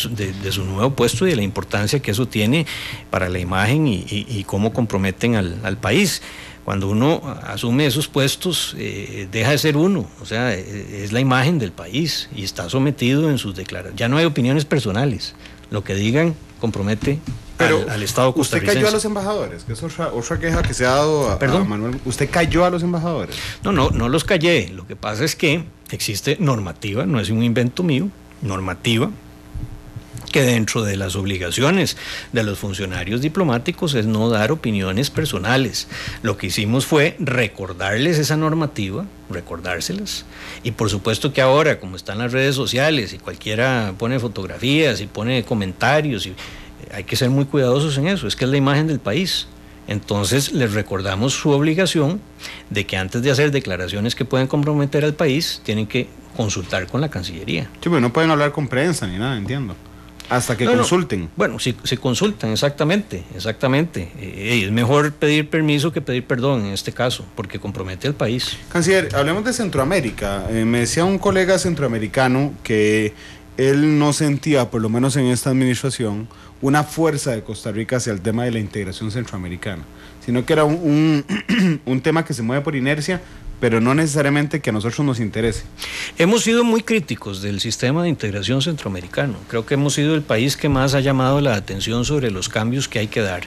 su nuevo puesto y de la importancia que eso tiene para la imagen y cómo comprometen al país. Cuando uno asume esos puestos, deja de ser uno, o sea, es la imagen del país y está sometido en sus declaraciones. Ya no hay opiniones personales. Lo que digan compromete al Estado costarricense. ¿Usted cayó a los embajadores? Que es otra queja que se ha dado a Manuel. ¿Usted cayó a los embajadores? No los callé. Lo que pasa es que existe normativa, no es un invento mío, normativa, que dentro de las obligaciones de los funcionarios diplomáticos es no dar opiniones personales. Lo que hicimos fue recordarles esa normativa, recordárselas, y por supuesto que ahora, como están las redes sociales y cualquiera pone fotografías y pone comentarios, y hay que ser muy cuidadosos en eso, es que es la imagen del país. Entonces les recordamos su obligación de que antes de hacer declaraciones que pueden comprometer al país, tienen que consultar con la Cancillería. Sí, pero no pueden hablar con prensa ni nada, entiendo. Hasta que consulten. No. Bueno, si consultan, exactamente. Es mejor pedir permiso que pedir perdón en este caso, porque compromete al país. Canciller, hablemos de Centroamérica. Me decía un colega centroamericano que él no sentía, por lo menos en esta administración, una fuerza de Costa Rica hacia el tema de la integración centroamericana, sino que era un tema que se mueve por inercia, pero no necesariamente que a nosotros nos interese. Hemos sido muy críticos del sistema de integración centroamericano. Creo que hemos sido el país que más ha llamado la atención sobre los cambios que hay que dar.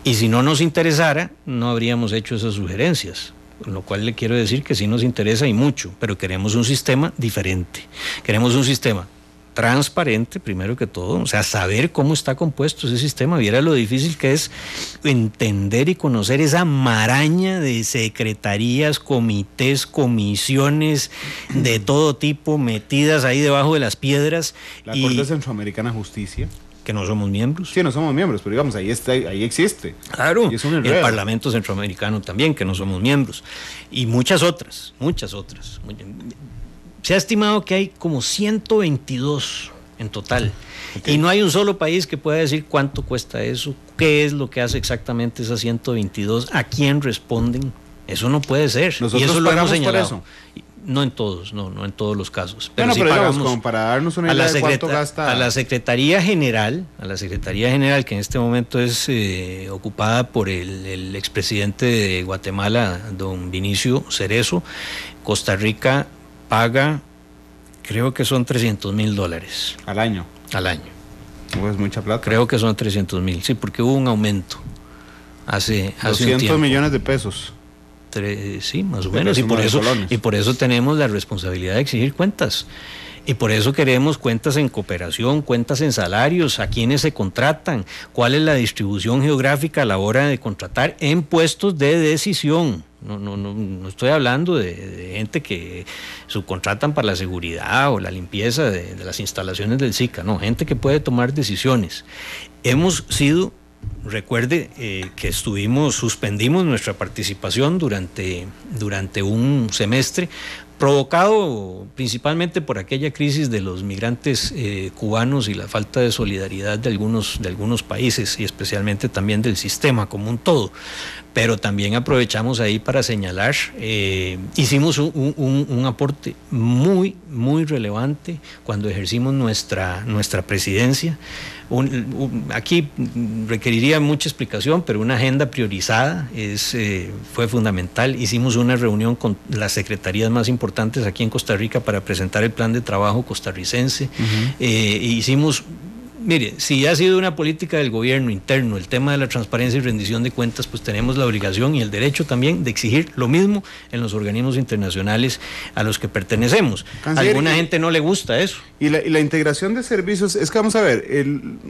Y si no nos interesara, no habríamos hecho esas sugerencias. Con lo cual le quiero decir que sí nos interesa y mucho, pero queremos un sistema diferente. Queremos un sistema transparente, primero que todo, o sea, saber cómo está compuesto ese sistema. Viera lo difícil que es entender y conocer esa maraña de secretarías, comités, comisiones de todo tipo metidas ahí debajo de las piedras. La Corte Centroamericana de Justicia. Que no somos miembros. Sí, no somos miembros, pero digamos, ahí existe. Claro, y el Parlamento Centroamericano también, que no somos miembros. Y muchas otras. Se ha estimado que hay como 122 en total. Okay. Y no hay un solo país que pueda decir cuánto cuesta eso, qué es lo que hace exactamente esas 122, a quién responden. Eso no puede ser. Nosotros y eso lo hemos señalado. Por eso. No en todos, no en todos los casos. Pero bueno, sí pero pagamos digamos, como para darnos una idea de cuánto gasta. A la Secretaría General, que en este momento es ocupada por el expresidente de Guatemala, don Vinicio Cerezo, Costa Rica paga, creo que son $300,000. ¿Al año? Al año. ¿No es mucha plata? Creo que son 300,000, sí, porque hubo un aumento hace 200 millones de pesos. Sí, más o menos, y por eso tenemos la responsabilidad de exigir cuentas. Y por eso queremos cuentas en cooperación, cuentas en salarios, a quiénes se contratan, cuál es la distribución geográfica a la hora de contratar en puestos de decisión. No estoy hablando de gente que subcontratan para la seguridad o la limpieza de las instalaciones del SICA, no, gente que puede tomar decisiones. Recuerde que suspendimos nuestra participación durante un semestre, provocado principalmente por aquella crisis de los migrantes cubanos y la falta de solidaridad de algunos países y especialmente también del sistema como un todo. Pero también aprovechamos ahí para señalar, hicimos un aporte muy, muy relevante cuando ejercimos nuestra presidencia. Aquí requeriría mucha explicación, pero una agenda priorizada fue fundamental. Hicimos una reunión con las secretarías más importantes aquí en Costa Rica para presentar el plan de trabajo costarricense. Mire, si ha sido una política del gobierno interno el tema de la transparencia y rendición de cuentas, pues tenemos la obligación y el derecho también de exigir lo mismo en los organismos internacionales a los que pertenecemos. A alguna gente no le gusta eso. Y la integración de servicios, es que vamos a ver,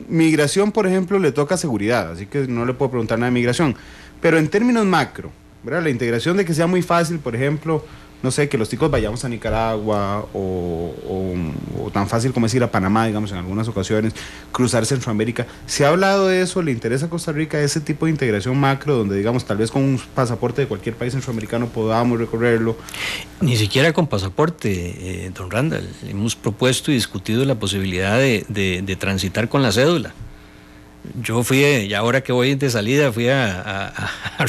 migración, por ejemplo, le toca seguridad, así que no le puedo preguntar nada de migración, pero en términos macro, ¿verdad? La integración de que sea muy fácil, por ejemplo, no sé, que los ticos vayamos a Nicaragua o tan fácil como es ir a Panamá, digamos, en algunas ocasiones, cruzar Centroamérica. ¿Se ha hablado de eso? ¿Le interesa a Costa Rica ese tipo de integración macro donde, digamos, tal vez con un pasaporte de cualquier país centroamericano podamos recorrerlo? Ni siquiera con pasaporte, don Randall. Hemos propuesto y discutido la posibilidad de transitar con la cédula. Yo fui, y ahora que voy de salida, fui a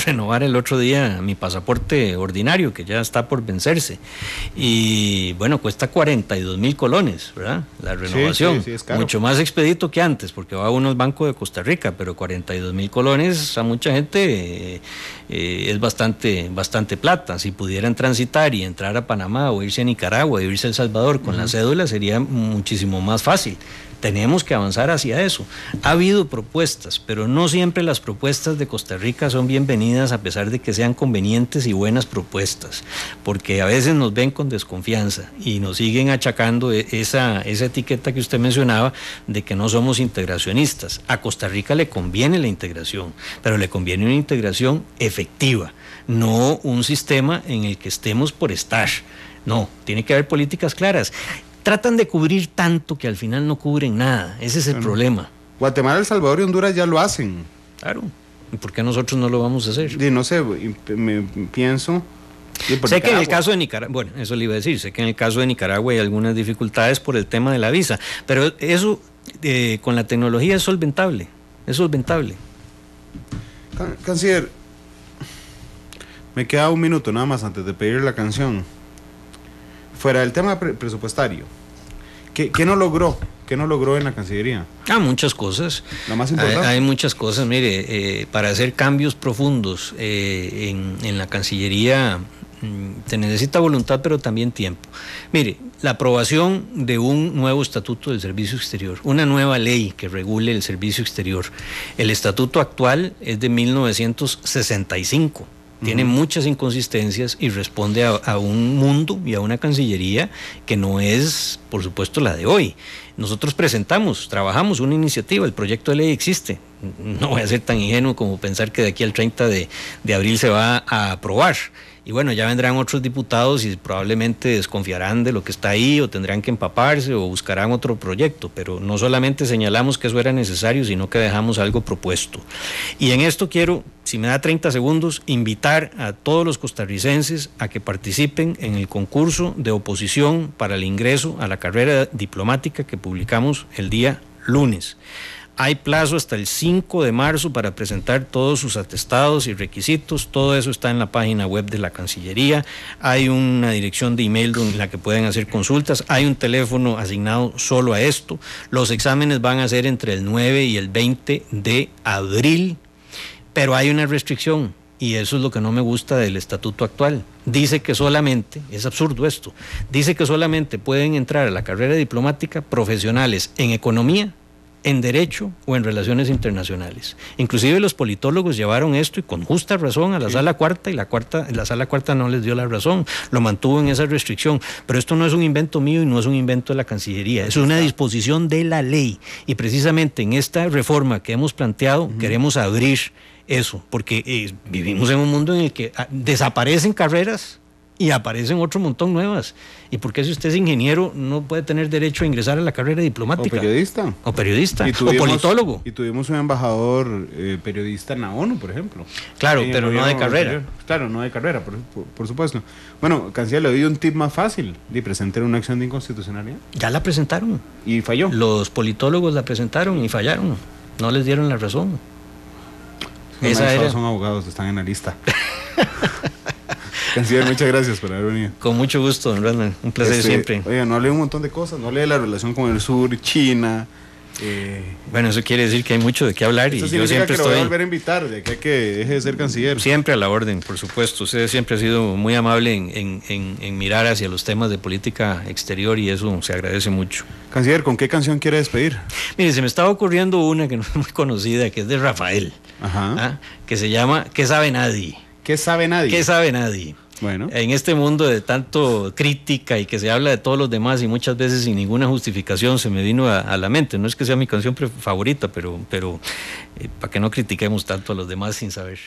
renovar el otro día mi pasaporte ordinario, que ya está por vencerse. Y bueno, cuesta 42,000 colones, ¿verdad? La renovación. Sí, es caro. Mucho más expedito que antes, porque va uno al Banco de Costa Rica, pero 42,000 colones a mucha gente es bastante plata. Si pudieran transitar y entrar a Panamá o irse a Nicaragua o irse a El Salvador con la cédula, sería muchísimo más fácil. Tenemos que avanzar hacia eso. Ha habido propuestas, pero no siempre las propuestas de Costa Rica son bienvenidas a pesar de que sean convenientes y buenas propuestas, porque a veces nos ven con desconfianza y nos siguen achacando esa etiqueta que usted mencionaba de que no somos integracionistas. A Costa Rica le conviene la integración, pero le conviene una integración efectiva, no un sistema en el que estemos por estar. No, tiene que haber políticas claras. Tratan de cubrir tanto que al final no cubren nada. Ese es el problema. Guatemala, El Salvador y Honduras ya lo hacen. Claro. ¿Y por qué nosotros no lo vamos a hacer? Y no sé, me pienso... Sé que en el caso de Nicaragua, bueno, eso le iba a decir, sé que en el caso de Nicaragua hay algunas dificultades por el tema de la visa, pero eso con la tecnología es solventable. Canciller, me queda un minuto nada más antes de pedir la canción. Fuera del tema presupuestario, ¿qué no logró? ¿Qué no logró en la Cancillería? Muchas cosas. La más importante. Hay muchas cosas. Mire, para hacer cambios profundos en la Cancillería se necesita voluntad, pero también tiempo. Mire, la aprobación de un nuevo estatuto del Servicio Exterior, una nueva ley que regule el Servicio Exterior. El estatuto actual es de 1965. Tiene muchas inconsistencias y responde a un mundo y a una Cancillería que no es, por supuesto, la de hoy. Nosotros trabajamos una iniciativa, el proyecto de ley existe. No voy a ser tan ingenuo como pensar que de aquí al 30 de abril se va a aprobar. Y bueno, ya vendrán otros diputados y probablemente desconfiarán de lo que está ahí o tendrán que empaparse o buscarán otro proyecto, pero no solamente señalamos que eso era necesario, sino que dejamos algo propuesto. Y en esto quiero, si me da 30 segundos, invitar a todos los costarricenses a que participen en el concurso de oposición para el ingreso a la carrera diplomática que publicamos el día lunes. Hay plazo hasta el 5 de marzo para presentar todos sus atestados y requisitos. Todo eso está en la página web de la Cancillería. Hay una dirección de email en la que pueden hacer consultas. Hay un teléfono asignado solo a esto. Los exámenes van a ser entre el 9 y el 20 de abril. Pero hay una restricción. Y eso es lo que no me gusta del estatuto actual. Dice que solamente, es absurdo esto, dice que solamente pueden entrar a la carrera diplomática profesionales en economía, en derecho o en relaciones internacionales. Inclusive los politólogos llevaron esto y con justa razón a la sala cuarta y la sala cuarta no les dio la razón, lo mantuvo en esa restricción. Pero esto no es un invento mío y no es un invento de la Cancillería, es una disposición de la ley y precisamente en esta reforma que hemos planteado queremos abrir eso, porque vivimos en un mundo en el que desaparecen carreras y aparecen otro montón nuevas. ¿Y por qué si usted es ingeniero no puede tener derecho a ingresar a la carrera diplomática? O periodista. O politólogo. Y tuvimos un embajador periodista en la ONU, por ejemplo. Claro, pero no de carrera. Claro, no de carrera, por supuesto. Bueno, Canciller, le doy un tip más fácil. De presentar una acción de inconstitucionalidad. Ya la presentaron. ¿Y falló? Los politólogos la presentaron y fallaron. No les dieron la razón. Son abogados, están en la lista. Canciller, muchas gracias por haber venido. Con mucho gusto, don Randall. Un placer siempre. Oiga, no hablé un montón de cosas. No hablé de la relación con el sur, China. Bueno, eso quiere decir que hay mucho de qué hablar y yo siempre lo voy a volver a invitar, de que deje de ser canciller. Siempre a la orden, por supuesto. Usted siempre ha sido muy amable en mirar hacia los temas de política exterior y eso se agradece mucho. Canciller, ¿con qué canción quiere despedir? Mire, se me estaba ocurriendo una que no es muy conocida, que es de Rafael. Ajá. Que se llama ¿Qué sabe nadie? ¿Qué sabe nadie? ¿Qué sabe nadie? Bueno. En este mundo de tanto crítica y que se habla de todos los demás y muchas veces sin ninguna justificación se me vino a la mente. No es que sea mi canción favorita, pero para que no critiquemos tanto a los demás sin saber.